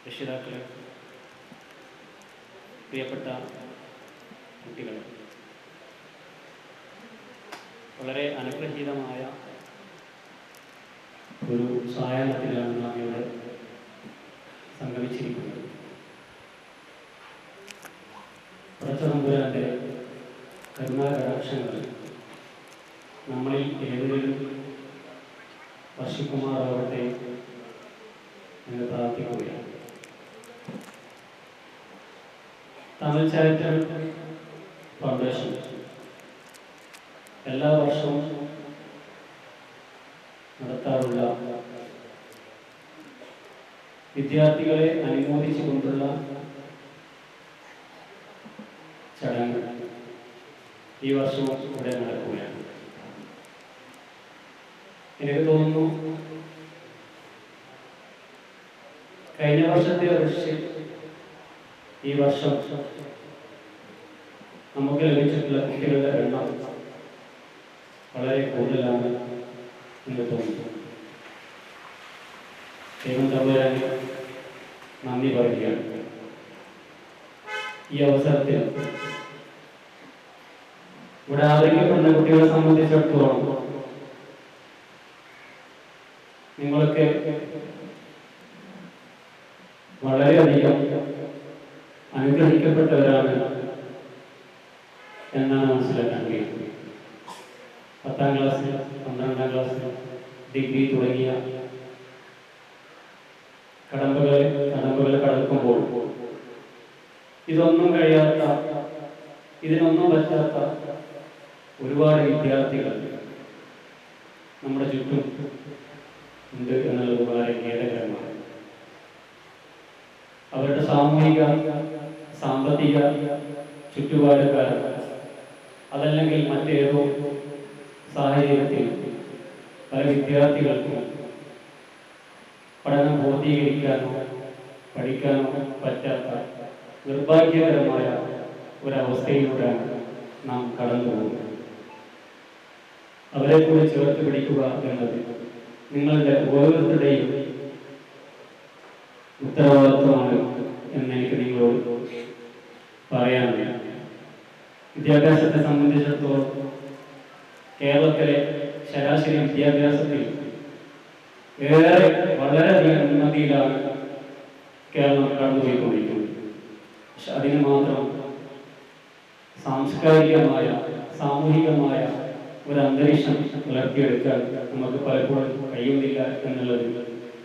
രക്ഷിതാക്കളെ, പ്രിയപ്പെട്ട കുട്ടികളെ, വളരെ അനുഗ്രഹീതമായ ഒരു സായാഹ്നത്തിലാണ് നാം ഇവിടെ സംഗമിച്ചിരിക്കുന്നത്. പടച്ചതമ്പുരാന്റെ കരുണാകടാക്ഷങ്ങൾ നമ്മളിൽ ഏവരിലും വർഷിക്കുമാറാവട്ടെ എന്ന് പ്രാർത്ഥിക്കുകയാണ്. തമിഴ് ചാരിറ്റബിൾ ഫൗണ്ടേഷൻ എല്ലാ വർഷവും നടത്താറുള്ള വിദ്യാർത്ഥികളെ അനുമോദിച്ചുകൊണ്ടുള്ള ചടങ്ങ് ഈ വർഷവും ഇവിടെ നടക്കുകയാണ്. എനിക്ക് തോന്നുന്നു കഴിഞ്ഞ വർഷത്തെ അപേക്ഷിച്ച് ഈ വർഷം നമുക്ക് ലഭിച്ചിട്ടുള്ള കുട്ടികളുടെ എണ്ണം വളരെ കൂടുതലാണ് എന്ന് തോന്നുന്നു. ദൈവം തമ്പുരാന് നന്ദി പറയുകയാണ്. ഈ അവസരത്തിൽ ഇവിടെ ആദരിക്കപ്പെടുന്ന കുട്ടികളെ സംബന്ധിച്ചിടത്തോളം നിങ്ങളൊക്കെ വളരെയധികം അനുഗ്രഹിക്കപ്പെട്ടവരാണ് എന്നാണ് മനസ്സിലാക്കാൻ കഴിയുന്നത്. 10ാം ക്ലാസ്സിൽ, 12ാം ക്ലാസ്സിൽ, ഡിഗ്രി തുടങ്ങിയ കടമ്പകൾ കടക്കുമ്പോൾ ഇതൊന്നും കഴിയാത്ത, ഇതിനൊന്നും പറ്റാത്ത ഒരുപാട് വിദ്യാർത്ഥികൾ നമ്മുടെ ചുറ്റും ഉണ്ട് എന്നുള്ളത് വളരെ ഖേദകരമാണ്. അവരുടെ സാമൂഹിക സാമ്പത്തിക ചുറ്റുപാട് കാരണം അതല്ലെങ്കിൽ മറ്റേതോ സാഹചര്യത്തിൽ പല വിദ്യാർത്ഥികൾക്കും പഠനം പൂർത്തീകരിക്കാനോ പഠിക്കാനോ പറ്റാത്ത നിർഭാഗ്യകരമായ ഒരവസ്ഥയിലൂടെയാണ് നാം കടന്നു പോകുന്നത്. അവരെ കൂടി ചേർത്ത് പിടിക്കുക എന്നത് നിങ്ങളുടെ ഓരോരുത്തരുടെയും ഉത്തരവാദിത്വമാണ് എന്നെനിക്ക് നിങ്ങളോട് പറയാനുണ്ട്. വിദ്യാഭ്യാസത്തെ സംബന്ധിച്ചിടത്തോളം കേരളത്തിലെ ശരാശരി വിദ്യാഭ്യാസത്തിൽ വളരെയധികം ഉന്നതിയിലാണ് കേരളം കടന്നുപോയിക്കൊണ്ടിരിക്കുന്നത്. പക്ഷെ അതിന് മാത്രം സാംസ്കാരികമായ സാമൂഹികമായ ഒരു അന്തരീക്ഷം വളർത്തിയെടുക്കാൻ നമുക്ക് പലപ്പോഴും കഴിയുന്നില്ല എന്നുള്ളത്,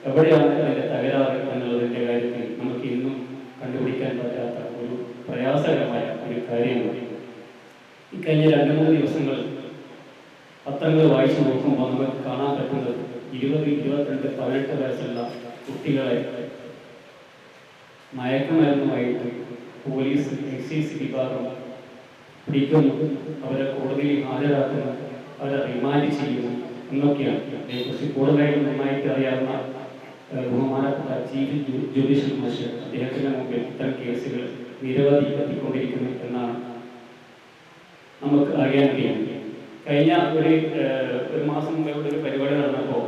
എവിടെയാണ് അതിൻ്റെ തകരാറ് എന്നുള്ളതിൻ്റെ കാര്യത്തിൽ നമുക്ക് ഇന്നും കണ്ടുപിടിക്കാൻ പറ്റാത്ത ഒരു പ്രയാസകരമായ ഒരു കാര്യമാണ്. ഈ കഴിഞ്ഞ 2-3 ദിവസങ്ങൾ പത്രങ്ങൾ വായിച്ചു നോക്കുമ്പോൾ നമുക്ക് കാണാൻ പറ്റുന്നത് 20, 22, 18 വയസ്സുള്ള കുട്ടികളെ മയക്കുമരുന്നുമായിട്ട് പോലീസ്, എക്സൈസ് വിഭാഗം പിടിക്കുന്നു, അവരെ കോടതിയിൽ ഹാജരാക്കുന്നു, അവരെ റിമാൻഡ് ചെയ്യുന്നു എന്നൊക്കെയാണ്. അതേക്കുറിച്ച് കൂടുതലായിട്ട് നന്നായിട്ട് അറിയാവുന്ന ബഹുമാനപ്പെട്ട ചീഫ് ജുഡീഷ്യൽ മജിസ്ട്രേറ്റ് അദ്ദേഹത്തിൻ്റെ മുമ്പിൽ ഇത്തരം കേസുകൾ നിരവധി എത്തിക്കൊണ്ടിരിക്കുന്നു എന്നാണ് നമുക്ക് അറിയാൻ കഴിയുന്നത്. കഴിഞ്ഞ ഒരു മാസം മുമ്പ് ഇവിടെ ഒരു പരിപാടി നടന്നപ്പോൾ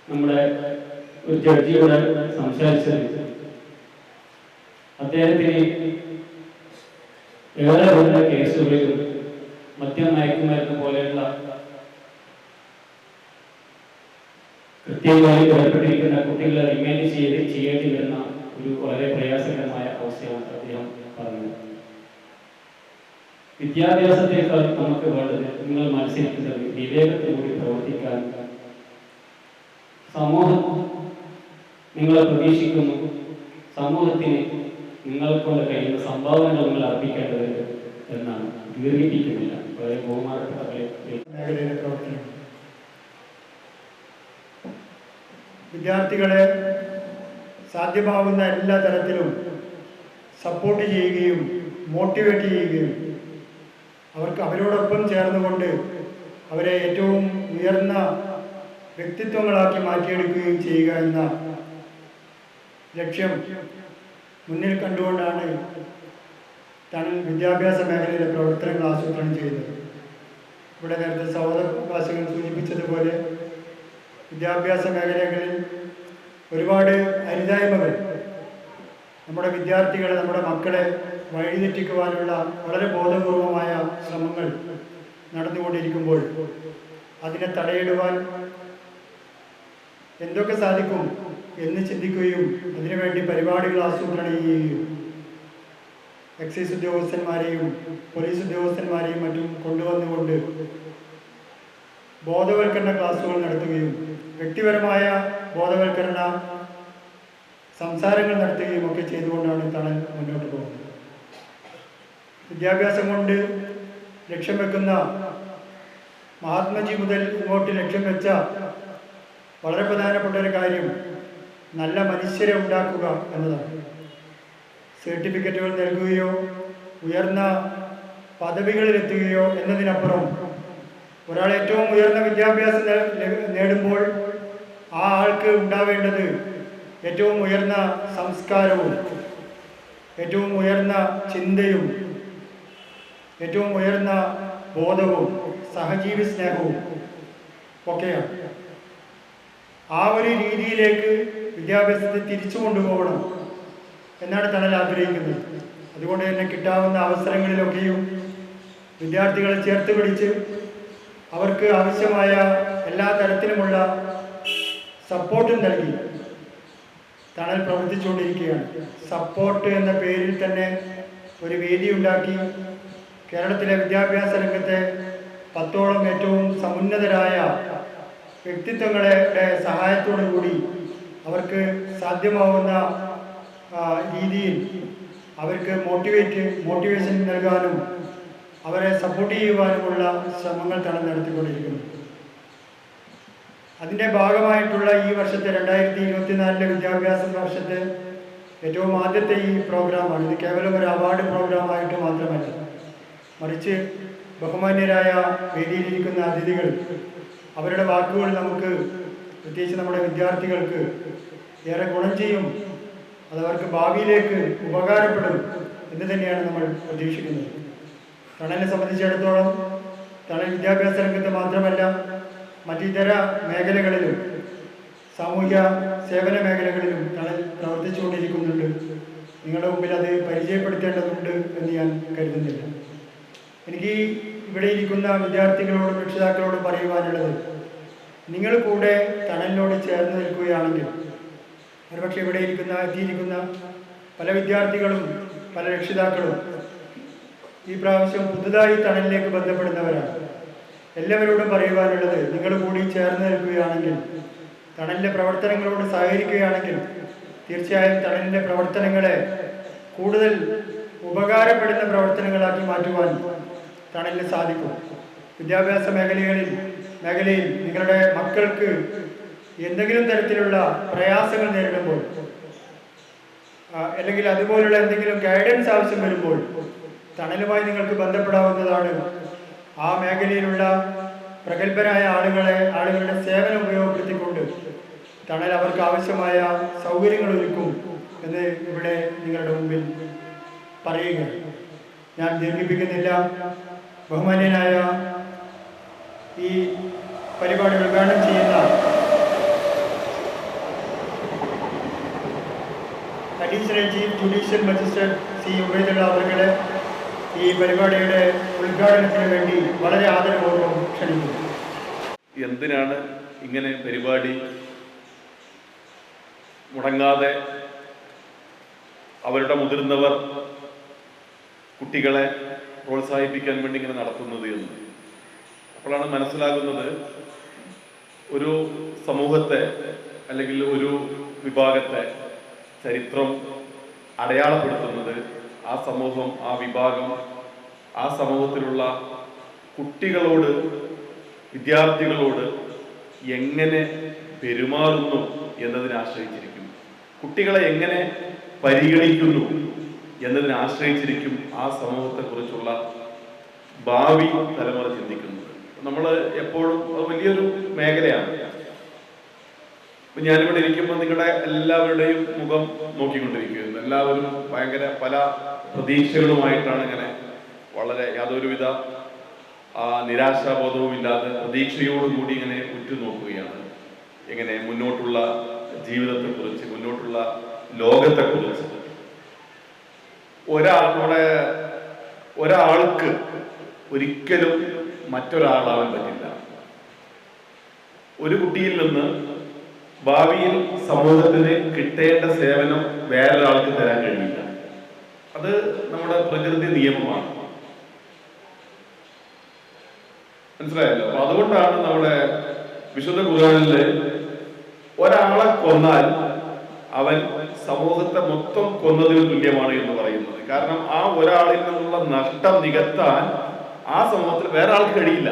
നമ്മുടെ ഒരു ജഡ്ജിയോട് സംസാരിച്ചത് അദ്ദേഹത്തിന് ഏറെ വരുന്ന കേസുകളിലും മദ്യം, മയക്കുമരുന്ന് പോലെയുള്ള കൃത്യമായി ഏർപ്പെട്ടിരിക്കുന്ന കുട്ടികളെ റിമാൻഡ് ചെയ്യേണ്ടി വരുന്ന ഒരു വളരെ പ്രയാസകരമായ അവസ്ഥയാണ് അദ്ദേഹം പറഞ്ഞത്. വിദ്യാഭ്യാസത്തെക്കാൾ നമുക്ക് വേണ്ടത് നിങ്ങൾ മത്സരിക്കുന്നത് വിവേകത്തോടുകൂടി പ്രവർത്തിക്കാൻ സമൂഹം നിങ്ങളെ പ്രതീക്ഷിക്കുന്നു. സമൂഹത്തിന് നിങ്ങൾക്കൊണ്ട് കഴിയുന്ന സംഭാവനകൾ നിങ്ങൾ അർപ്പിക്കേണ്ടതുണ്ട് എന്നാണ്. ദീർഘിപ്പിക്കുന്നില്ല. വളരെ ബഹുമാനപ്പെട്ട മേഖലയിലെ പ്രവർത്തനം വിദ്യാർത്ഥികളെ സാധ്യമാവുന്ന എല്ലാ തരത്തിലും സപ്പോർട്ട് ചെയ്യുകയും മോട്ടിവേറ്റ് ചെയ്യുകയും അവരോടൊപ്പം ചേർന്നുകൊണ്ട് അവരെ ഏറ്റവും ഉയർന്ന വ്യക്തിത്വങ്ങളാക്കി മാറ്റിയെടുക്കുകയും ചെയ്യുക എന്ന ലക്ഷ്യം മുന്നിൽ കണ്ടുകൊണ്ടാണ് തണൽ വിദ്യാഭ്യാസ മേഖലയിലെ പ്രവർത്തനങ്ങൾ ആസൂത്രണം ചെയ്യുന്നത്. ഇവിടെ നേരത്തെ സഹോദരവാസികൾ സൂചിപ്പിച്ചതുപോലെ വിദ്യാഭ്യാസ മേഖലകളിൽ ഒരുപാട് അരുതായ്മകൾ നമ്മുടെ വിദ്യാർത്ഥികളെ, നമ്മുടെ മക്കളെ വഴിതെറ്റിക്കുവാനുള്ള വളരെ ബോധപൂർവമായ ശ്രമങ്ങൾ നടന്നുകൊണ്ടിരിക്കുമ്പോൾ അതിനെ തടയിടുവാൻ എന്തൊക്കെ സാധിക്കും എന്ന് ചിന്തിക്കുകയും അതിനുവേണ്ടി പരിപാടികൾ ആസൂത്രണം ചെയ്യുകയും എക്സൈസ് ഉദ്യോഗസ്ഥന്മാരെയും പോലീസ് ഉദ്യോഗസ്ഥന്മാരെയും മറ്റും കൊണ്ടുവന്നുകൊണ്ട് ബോധവൽക്കരണ ക്ലാസുകൾ നടത്തുകയും വ്യക്തിപരമായ ബോധവൽക്കരണ സംസാരങ്ങൾ നടത്തുകയും ഒക്കെ ചെയ്തുകൊണ്ടാണ് തണൽ മുന്നോട്ട് പോകുന്നത്. വിദ്യാഭ്യാസം കൊണ്ട് ലക്ഷ്യം വെക്കുന്ന മഹാത്മജി മുതൽ ഇങ്ങോട്ട് ലക്ഷ്യം വെച്ച വളരെ പ്രധാനപ്പെട്ട ഒരു കാര്യം നല്ല മനുഷ്യരെ ഉണ്ടാക്കുക എന്നതാണ്. സർട്ടിഫിക്കറ്റുകൾ നൽകുകയോ ഉയർന്ന പദവികളിലെത്തുകയോ എന്നതിനപ്പുറം ഒരാൾ ഏറ്റവും ഉയർന്ന വിദ്യാഭ്യാസം നേടുമ്പോൾ ആ ആൾക്ക് ഉണ്ടാവേണ്ടത് ഏറ്റവും ഉയർന്ന സംസ്കാരവും ഏറ്റവും ഉയർന്ന ചിന്തയും ഏറ്റവും ഉയർന്ന ബോധവും സഹജീവി സ്നേഹവും ഒക്കെയാണ്. ആ ഒരു രീതിയിലേക്ക് വിദ്യാഭ്യാസത്തെ തിരിച്ചു കൊണ്ടുപോകണം എന്നാണ് തണൽ ആഗ്രഹിക്കുന്നത്. അതുകൊണ്ട് തന്നെ കിട്ടാവുന്ന അവസരങ്ങളിലൊക്കെയും വിദ്യാർത്ഥികളെ ചേർത്ത് പിടിച്ച് അവർക്ക് ആവശ്യമായ എല്ലാ തരത്തിലുമുള്ള സപ്പോർട്ടും നൽകി തണൽ പ്രവർത്തിച്ചുകൊണ്ടിരിക്കുകയാണ്. സപ്പോർട്ട് എന്ന പേരിൽ തന്നെ ഒരു വേദി ഉണ്ടാക്കി കേരളത്തിലെ വിദ്യാഭ്യാസ രംഗത്തെ 10ഓളം ഏറ്റവും സമുന്നതരായ വ്യക്തിത്വങ്ങളുടെ സഹായത്തോടു കൂടി അവർക്ക് സാധ്യമാവുന്ന രീതിയിൽ അവർക്ക് മോട്ടിവേഷൻ നൽകാനും അവരെ സപ്പോർട്ട് ചെയ്യുവാനുമുള്ള ശ്രമങ്ങൾ തണൽ നടത്തിക്കൊണ്ടിരിക്കുന്നു. അതിൻ്റെ ഭാഗമായിട്ടുള്ള ഈ വർഷത്തെ 2024 വിദ്യാഭ്യാസ വർഷത്തെ ഏറ്റവും ആദ്യത്തെ ഈ പ്രോഗ്രാമാണ്. ഇത് കേവലം ഒരു അവാർഡ് പ്രോഗ്രാമായിട്ട് മാത്രമല്ല, മറിച്ച് ബഹുമാന്യരായ വേദിയിലിരിക്കുന്ന അതിഥികൾ അവരുടെ വാക്കുകൾ നമുക്ക്, പ്രത്യേകിച്ച് നമ്മുടെ വിദ്യാർത്ഥികൾക്ക് ഏറെ ഗുണം ചെയ്യും, അതവർക്ക് ഭാവിയിലേക്ക് ഉപകാരപ്പെടും എന്ന് തന്നെയാണ് നമ്മൾ പ്രതീക്ഷിക്കുന്നത്. തണലിനെ സംബന്ധിച്ചിടത്തോളം തണൽ വിദ്യാഭ്യാസ രംഗത്ത് മാത്രമല്ല മറ്റിതര മേഖലകളിലും സാമൂഹ്യ സേവന മേഖലകളിലും തണൽ പ്രവർത്തിച്ചുകൊണ്ടിരിക്കുന്നുണ്ട്. നിങ്ങളുടെ മുമ്പിൽ അത് പരിചയപ്പെടുത്തേണ്ടതുണ്ട് എന്ന് ഞാൻ കരുതുന്നില്ല. എനിക്ക് ഇവിടെ ഇരിക്കുന്ന വിദ്യാർത്ഥികളോടും രക്ഷിതാക്കളോടും പറയുവാനുള്ളത്, നിങ്ങൾ കൂടെ തണലിനോട് ചേർന്ന് നിൽക്കുകയാണെങ്കിൽ, ഒരുപക്ഷെ ഇവിടെ എത്തിയിരിക്കുന്ന പല വിദ്യാർത്ഥികളും പല രക്ഷിതാക്കളും ഈ പ്രാവശ്യം പുതുതായി തണലിലേക്ക് ബന്ധപ്പെടുന്നവരാണ്. എല്ലാവരോടും പറയുവാനുള്ളത്, നിങ്ങൾ കൂടി ചേർന്ന് നിൽക്കുകയാണെങ്കിൽ, തണലിൻ്റെ പ്രവർത്തനങ്ങളോട് സഹകരിക്കുകയാണെങ്കിൽ തീർച്ചയായും തണലിൻ്റെ പ്രവർത്തനങ്ങളെ കൂടുതൽ ഉപകാരപ്പെടുന്ന പ്രവർത്തനങ്ങളാക്കി മാറ്റുവാൻ തണലിന് സാധിക്കും. വിദ്യാഭ്യാസ മേഖലയിൽ നിങ്ങളുടെ മക്കൾക്ക് എന്തെങ്കിലും തരത്തിലുള്ള പ്രയാസങ്ങൾ നേരിടുമ്പോൾ അല്ലെങ്കിൽ അതുപോലുള്ള എന്തെങ്കിലും ഗൈഡൻസ് ആവശ്യം വരുമ്പോൾ തണലുമായി നിങ്ങൾക്ക് ബന്ധപ്പെടാവുന്നതാണ്. ആ മേഖലയിലുള്ള പ്രഗത്ഭരായ ആളുകളുടെ സേവനം ഉപയോഗപ്പെടുത്തിക്കൊണ്ട് തണൽ അവർക്ക് ആവശ്യമായ സൗകര്യങ്ങൾ ഒരുക്കും എന്ന് ഇവിടെ നിങ്ങളുടെ മുമ്പിൽ പറയുക. ഞാൻ ദീർഘിപ്പിക്കുന്നില്ല. ബഹുമാന്യനായ ഈ പരിപാടി ഉദ്ഘാടനം ചെയ്യുന്ന additional chief judicial magistrate C Ubaidullah അവരുടെ ഈ പരിപാടിയുടെ ഉദ്ഘാടനത്തിന് വേണ്ടി വളരെ ആദരപൂർവ്വം ക്ഷണിക്കുന്നു. എന്തിനാണ് ഇങ്ങനെ പരിപാടി മുടങ്ങാതെ അവരുടെ മുതിർന്നവർ കുട്ടികളെ പ്രോത്സാഹിപ്പിക്കാൻ വേണ്ടി ഇങ്ങനെ നടത്തുന്നത് എന്ന് അപ്പോഴാണ് മനസ്സിലാകുന്നത്, ഒരു സമൂഹത്തെ അല്ലെങ്കിൽ ഒരു വിഭാഗത്തെ ചരിത്രം അടയാളപ്പെടുത്തുന്നത് ആ സമൂഹം, ആ വിഭാഗം, ആ സമൂഹത്തിലുള്ള കുട്ടികളോട്, വിദ്യാർത്ഥികളോട് എങ്ങനെ പെരുമാറുന്നു എന്നതിനെ ആശ്രയിച്ചിരിക്കും. കുട്ടികളെ എങ്ങനെ പരിഗണിക്കുന്നു എന്നതിനെ ആശ്രയിച്ചിരിക്കും ആ സമൂഹത്തെക്കുറിച്ചുള്ള ഭാവി തലമുറ ചിന്തിക്കുന്നത്. നമ്മൾ എപ്പോഴും അത് വലിയൊരു മേഖലയാണ്. ഇപ്പം ഞാനിവിടെ ഇരിക്കുമ്പോൾ നിങ്ങളുടെ എല്ലാവരുടെയും മുഖം നോക്കിക്കൊണ്ടിരിക്കുകയായിരുന്നു. എല്ലാവരും ഭയങ്കര പല പ്രതീക്ഷകളുമായിട്ടാണ് ഇങ്ങനെ വളരെ യാതൊരുവിധ നിരാശാബോധവുമില്ലാതെ പ്രതീക്ഷയോടുകൂടി ഇങ്ങനെ ഉറ്റുനോക്കുകയാണ്. എങ്ങനെ മുന്നോട്ടുള്ള ജീവിതത്തെക്കുറിച്ച്, മുന്നോട്ടുള്ള ലോകത്തെക്കുറിച്ച്. ഒരാൾക്ക് ഒരിക്കലും മറ്റൊരാളാവാൻ പറ്റില്ല. ഒരു കുട്ടിയിൽ നിന്ന് ഭാവിയിൽ സമൂഹത്തിന് കിട്ടേണ്ട സേവനം വേറൊരാൾക്ക് തരാൻ കഴിയില്ല. അത് നമ്മുടെ പ്രകൃതി നിയമമാണ്. മനസ്സിലായല്ലോ? അപ്പൊ അതുകൊണ്ടാണ് നമ്മുടെ വിശുദ്ധ ഖുർആനില് ഒരാളെ കൊന്നാൽ അവൻ സമൂഹത്തെ മൊത്തം കൊന്നതിന് തുല്യമാണ് എന്ന് പറയുന്നത്. കാരണം ആ ഒരാളിൽ നിന്നുള്ള നഷ്ടം നികത്താൻ ആ സമൂഹത്തിൽ വേറെ ആൾക്ക് കഴിയില്ല.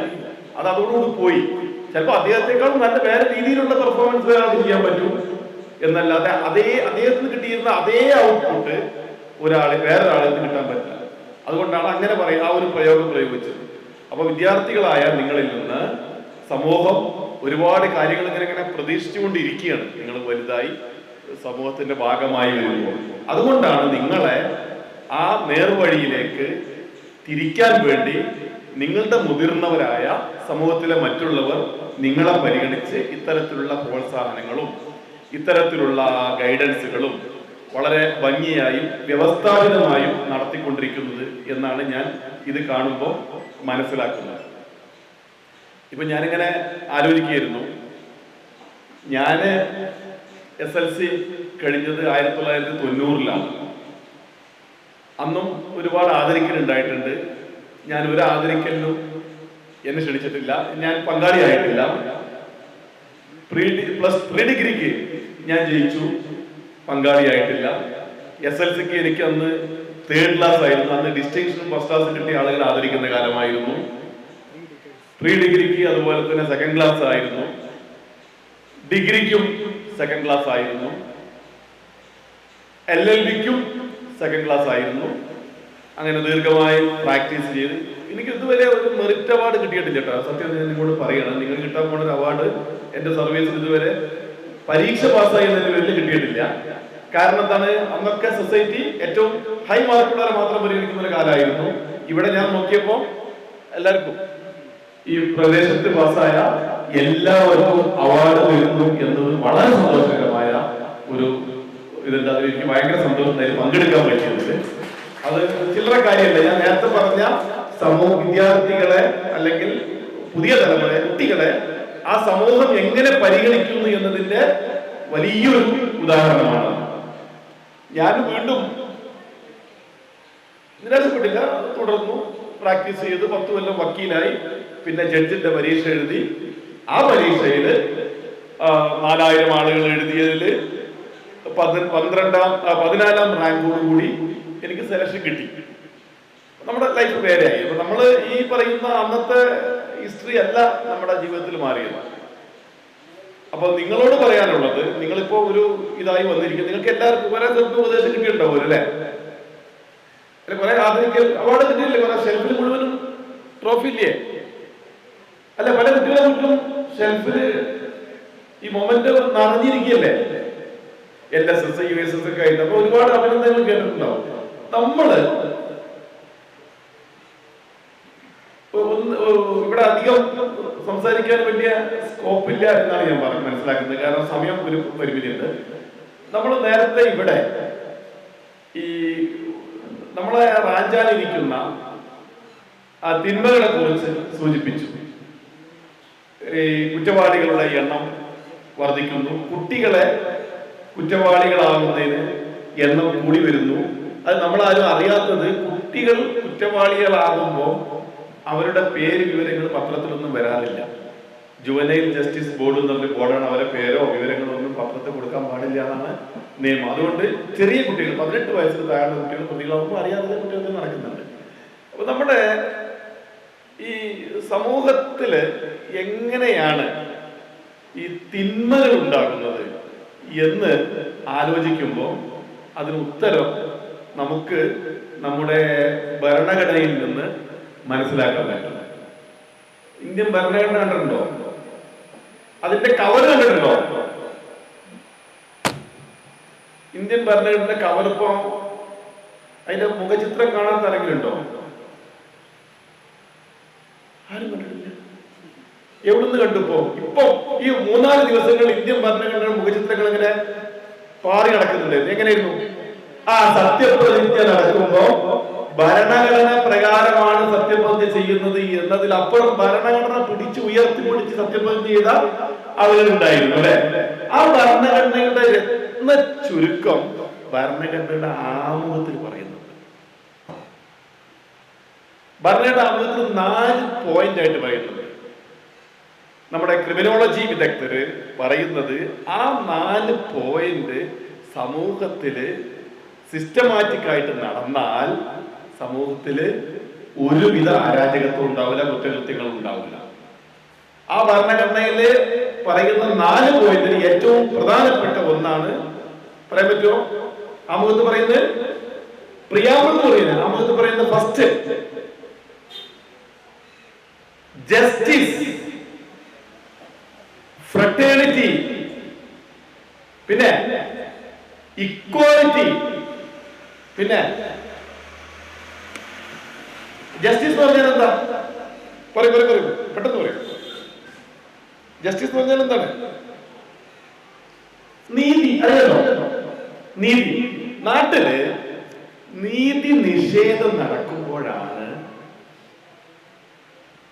അത് അതോടുകൂടി പോയി. ചിലപ്പോൾ അദ്ദേഹത്തെക്കാളും നല്ല വേറെ രീതിയിലുള്ള പെർഫോമൻസ് വേറെ ചെയ്യാൻ പറ്റും എന്നല്ലാതെ അദ്ദേഹത്തിന് കിട്ടിയിരുന്ന അതേ ഔട്ട്പുട്ട് വേറൊരാളിൽ നിന്ന് കിട്ടാൻ പറ്റില്ല. അതുകൊണ്ടാണ് അങ്ങനെ ആ ഒരു പ്രയോഗം പ്രയോഗിച്ചത്. അപ്പൊ വിദ്യാർത്ഥികളായ നിങ്ങളിൽ നിന്ന് സമൂഹം ഒരുപാട് കാര്യങ്ങൾ ഇങ്ങനെ പ്രതീക്ഷിച്ചുകൊണ്ടിരിക്കുകയാണ്. നിങ്ങൾ വലുതായി സമൂഹത്തിന്റെ ഭാഗമായി വരുമ്പോൾ. അതുകൊണ്ടാണ് നിങ്ങളെ ആ നേർവഴിയിലേക്ക് തിരിക്കാൻ വേണ്ടി നിങ്ങളുടെ മുതിർന്നവരായ സമൂഹത്തിലെ മറ്റുള്ളവർ നിങ്ങളെ പരിഗണിച്ച് ഇത്തരത്തിലുള്ള പ്രോത്സാഹനങ്ങളും ഇത്തരത്തിലുള്ള ഗൈഡൻസുകളും വളരെ ഭംഗിയായും വ്യവസ്ഥാപിതമായും നടത്തിക്കൊണ്ടിരിക്കുന്നത് എന്നാണ് ഞാൻ ഇത് കാണുമ്പോൾ മനസ്സിലാക്കുന്നത്. ഇപ്പൊ ഞാനിങ്ങനെ ആലോചിക്കുകയായിരുന്നു. ഞാൻ SLC കഴിഞ്ഞത് 1990-ലാണ്. അന്നും ഒരുപാട് ആദരിക്കലുണ്ടായിട്ടുണ്ട്. ഞാൻ ഒരു ആദരിക്കലിനും എന്നെ ക്ഷണിച്ചിട്ടില്ല, ഞാൻ പങ്കാളിയായിട്ടില്ല. പ്രീ ഡിഗ്രിക്ക് ഞാൻ ജയിച്ചു, പങ്കാളിയായിട്ടില്ല. SLCക്ക് എനിക്ക് അന്ന് 3rd ക്ലാസ് ആയിരുന്നു. അന്ന് ഡിസ്റ്റിങ്ഷനും ഫസ്റ്റ് ക്ലാസ് കിട്ടിയ ആളുകൾ ആദരിക്കുന്ന കാലമായിരുന്നു. പ്രീ ഡിഗ്രിക്ക് അതുപോലെ തന്നെ 2nd ക്ലാസ് ആയിരുന്നു. ഡിഗ്രിക്കും 2nd ക്ലാസ് ആയിരുന്നു. LLBക്കും 2nd ക്ലാസ് ആയിരുന്നു. അങ്ങനെ ദീർഘമായി പ്രാക്ടീസ് ചെയ്ത് എനിക്ക് ഇതുവരെ ഒരു മെറിറ്റ് അവാർഡ് കിട്ടിയിട്ടില്ല കേട്ടോ. സത്യം ഞാൻ നിങ്ങളോട് പറയണം, നിങ്ങൾ കിട്ടാൻ പോകുന്ന ഒരു അവാർഡ് എന്റെ സർവീസിൽ ഇതുവരെ പരീക്ഷ പാസ്സായി എന്നതിന് പേരിൽ കിട്ടിയിട്ടില്ല. കാരണം എന്താണ്, അന്നൊക്കെ സൊസൈറ്റി ഏറ്റവും ഹൈ മാർക്കുള്ളവരെ മാത്രം പരിഗണിക്കുന്ന ഒരു കാലമായിരുന്നു. ഇവിടെ ഞാൻ നോക്കിയപ്പോൾ എല്ലാവർക്കും ഈ പ്രദേശത്ത് പാസ്സായ എല്ലാവർക്കും അവാർഡ് വരുന്നു എന്നത് വളരെ സന്തോഷകരമായ ഒരു ഇതുണ്ട്. അതിൽ എനിക്ക് ഭയങ്കര സന്തോഷമായിരുന്നു പങ്കെടുക്കാൻ പറ്റിയത്. അത് ചില്ലറ കാര്യമല്ല. ഞാൻ നേരത്തെ പറഞ്ഞ വിദ്യാർത്ഥികളെ അല്ലെങ്കിൽ പുതിയ തലമുറയെ, കുട്ടികളെ ആ സമൂഹം എങ്ങനെ പരിഗണിക്കുന്നു എന്നതിന്റെ വലിയൊരു ഉദാഹരണമാണ്. ഞാൻ വീണ്ടും നിരാശപ്പെട്ടില്ല, തുടർന്നു പ്രാക്ടീസ് ചെയ്ത് 10 കൊല്ലം വക്കീലായി. പിന്നെ ജഡ്ജിന്റെ പരീക്ഷ എഴുതി. ആ പരീക്ഷയിൽ 4000 ആളുകൾ എഴുതിയതിൽ 14ാം റാങ്കോടുകൂടി എനിക്ക് സെലക്ഷൻ കിട്ടി. നമ്മുടെ ലൈഫ് വേറെയായി. അപ്പൊ നമ്മൾ ഈ പറയുന്ന അന്നത്തെ ഹിസ്റ്ററി അല്ല നമ്മുടെ ജീവിതത്തിൽ മാറിയത്. അപ്പൊ നിങ്ങളോട് പറയാനുള്ളത്, നിങ്ങളിപ്പോ ഒരു ഇതായി വന്നിരിക്കും, നിങ്ങൾക്ക് എല്ലാവർക്കും കുറെ ചെറുപ്പം ഉപദേശം കിട്ടിയിട്ടുണ്ടാവും അല്ലേ? കുറെ ആധുനിക അവാർഡ് കിട്ടിയില്ലേ? കുറെ ഷെൽഫിൽ മുഴുവനും ട്രോഫി ഇല്ലേ? അല്ല, പല കുട്ടികളെ വീട്ടിലും ഷെൽഫില് ഈ മൊമെന്റ് നിറഞ്ഞിരിക്കുകയല്ലേ, LSS USS ഒക്കെ ആയിട്ട്. അപ്പൊ ഒരുപാട് അഭിനന്ദനങ്ങൾ കേട്ടിട്ടുണ്ടാവും. നമ്മള് ഇവിടെ അധികം സംസാരിക്കാൻ വലിയ സ്കോപ്പില്ല എന്നാണ് ഞാൻ മനസ്സിലാക്കുന്നത്. കാരണം സമയം ഒരു പരിമിതിയുണ്ട്. നമ്മൾ നേരത്തെ ഇവിടെ ഈ നമ്മളെ റാഞ്ചാനിരിക്കുന്ന ആ തിന്മകളെ കുറിച്ച് സൂചിപ്പിച്ചു. ഈ കുറ്റവാളികളുടെ എണ്ണം വർദ്ധിക്കുന്നു, കുട്ടികളെ കുറ്റവാളികളാകുന്നതിന് എണ്ണം കൂടി വരുന്നു. അത് നമ്മളാരും അറിയാത്തത്, കുട്ടികൾ കുറ്റവാളികളാകുമ്പോൾ അവരുടെ പേര് വിവരങ്ങൾ പത്രത്തിലൊന്നും വരാറില്ല. ജുവനൈൽ ജസ്റ്റിസ് ബോർഡ് എന്നുള്ള ബോർഡാണ്. അവരുടെ പേരോ വിവരങ്ങളോ ഒന്നും പത്രത്തിൽ കൊടുക്കാൻ പാടില്ല എന്നാണ് നിയമം. അതുകൊണ്ട് ചെറിയ കുട്ടികൾ, 18 വയസ്സിന് താഴെ കുട്ടികൾ പ്രതികളാകുമ്പോൾ അറിയാതെ കുട്ടികൾ നടക്കുന്നുണ്ട്. അപ്പൊ നമ്മുടെ ഈ സമൂഹത്തില് എങ്ങനെയാണ് ഈ തിന്മകൾ ഉണ്ടാകുന്നത് എന്ന് ആലോചിക്കുമ്പോൾ അതിന് ഉത്തരം നമുക്ക് നമ്മുടെ ഭരണഘടനയിൽ നിന്ന് മനസ്സിലാക്കാൻ പറ്റും. ഇന്ത്യൻ ഭരണഘടന കണ്ടിട്ടുണ്ടോ? അതിന്റെ കവർ കണ്ടിട്ടുണ്ടോ? ഇന്ത്യൻ ഭരണഘടനയുടെ കവർ ഇപ്പോ അതിന്റെ മുഖചിത്രം കാണാത്ത ആരെങ്കിലും ഉണ്ടോ? ആരും കണ്ടിട്ടില്ല. എവിടുന്ന് കണ്ടുപ്പോ? ഇപ്പൊ ഈ 3-4 ദിവസങ്ങൾ ഇന്ത്യൻ ഭരണഘടനയുടെ മുഖചിത്രങ്ങൾ ഇങ്ങനെ പാറി നടക്കുന്നുണ്ട്. എങ്ങനെയായിരുന്നു? സത്യപ്രതിജ്ഞ നടക്കുമ്പോ ഭരണഘടന പ്രകാരമാണ് സത്യപ്രതിജ്ഞ ചെയ്യുന്നത് എന്നതിലപ്പുറം ഭരണഘടന ഉയർത്തിപ്പിടിച്ച് സത്യപ്രതിജ്ഞ ചെയ്ത ആളുകളുണ്ടായിരുന്നു അല്ലെ? ആ ഭരണഘടനയുടെ രത്ന ചുരുക്കം ഭരണഘടനയുടെ ആമുഖത്തിൽ പറയുന്നുണ്ട്. ഭരണഘടന ആമുഖത്തിൽ 4 പോയിന്റ് ആയിട്ട് പറയുന്നുണ്ട്. നമ്മുടെ ക്രിമിനോളജി വിദഗ്ധര് പറയുന്നത് ആ 4 പോയിന്റ് സമൂഹത്തില് സിസ്റ്റമാറ്റിക് ആയിട്ട് നടന്നാൽ സമൂഹത്തില് ഒരുവിധ അരാജകത്വം ഉണ്ടാവില്ല, കുറ്റകൃത്യങ്ങൾ ഉണ്ടാവില്ല. ആ ഭരണഘടനയില് പറയുന്ന 4 പോയിന്റിൽ ഏറ്റവും പ്രധാനപ്പെട്ട ഒന്നാണ്, പറയാൻ പറ്റുമോ? ആമുഖത്ത് പറയുന്നത് പ്രിയാമ്പിൾ പറയുന്നത്. ആമുഖത്ത് പറയുന്നത് ഫസ്റ്റ് ജസ്റ്റിസ്, ഫ്രട്ടേണിറ്റി, പിന്നെ ഇക്വാലിറ്റി, പിന്നെ ജസ്റ്റിസ് എന്ന് പറഞ്ഞാൽ എന്താ? പറയൂ പെട്ടെന്ന് പറയൂ. ജസ്റ്റിസ് എന്ന് പറഞ്ഞാൽ എന്താണ്? നീതി. അറിയാലോ, നീതി. നാട്ടില് നീതി നിഷേധം നടക്കുമ്പോഴാണ്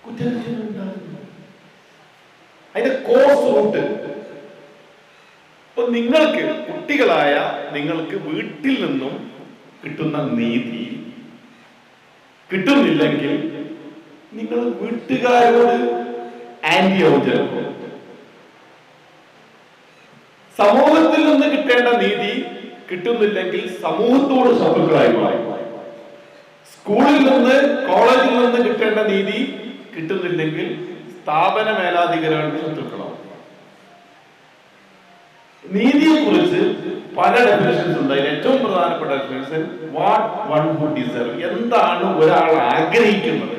കുറ്റകൃത്യങ്ങൾ ഉണ്ടാകുന്നത്. അതിന്റെ കോഴ്സ് റൂട്ട്. അപ്പൊ നിങ്ങൾക്ക്, കുട്ടികളായ നിങ്ങൾക്ക് വീട്ടിൽ നിന്നും കിട്ടുന്ന നീതി കിട്ടുന്നില്ലെങ്കിൽ നിങ്ങൾ വീട്ടുകാരോട് ആന്റി ആവും. ചിലപ്പോൾ സമൂഹത്തിൽ നിന്ന് കിട്ടേണ്ട നീതി കിട്ടുന്നില്ലെങ്കിൽ സമൂഹത്തോട് ശത്രുക്കളായി മാറി. സ്കൂളിൽ നിന്ന്, കോളേജിൽ നിന്ന് കിട്ടേണ്ട നീതി കിട്ടുന്നില്ലെങ്കിൽ സ്ഥാപന മേലാധികാരികളുടെ ശത്രുക്കളാവും. നീതിയെ കുറിച്ച് പല ഡെഫിനിഷൻസ് ഉണ്ട്. അതിൽ ഏറ്റവും പ്രധാനപ്പെട്ട definition what one would deserve. എന്താണ് ഒരാൾ ആഗ്രഹിക്കുന്നത്,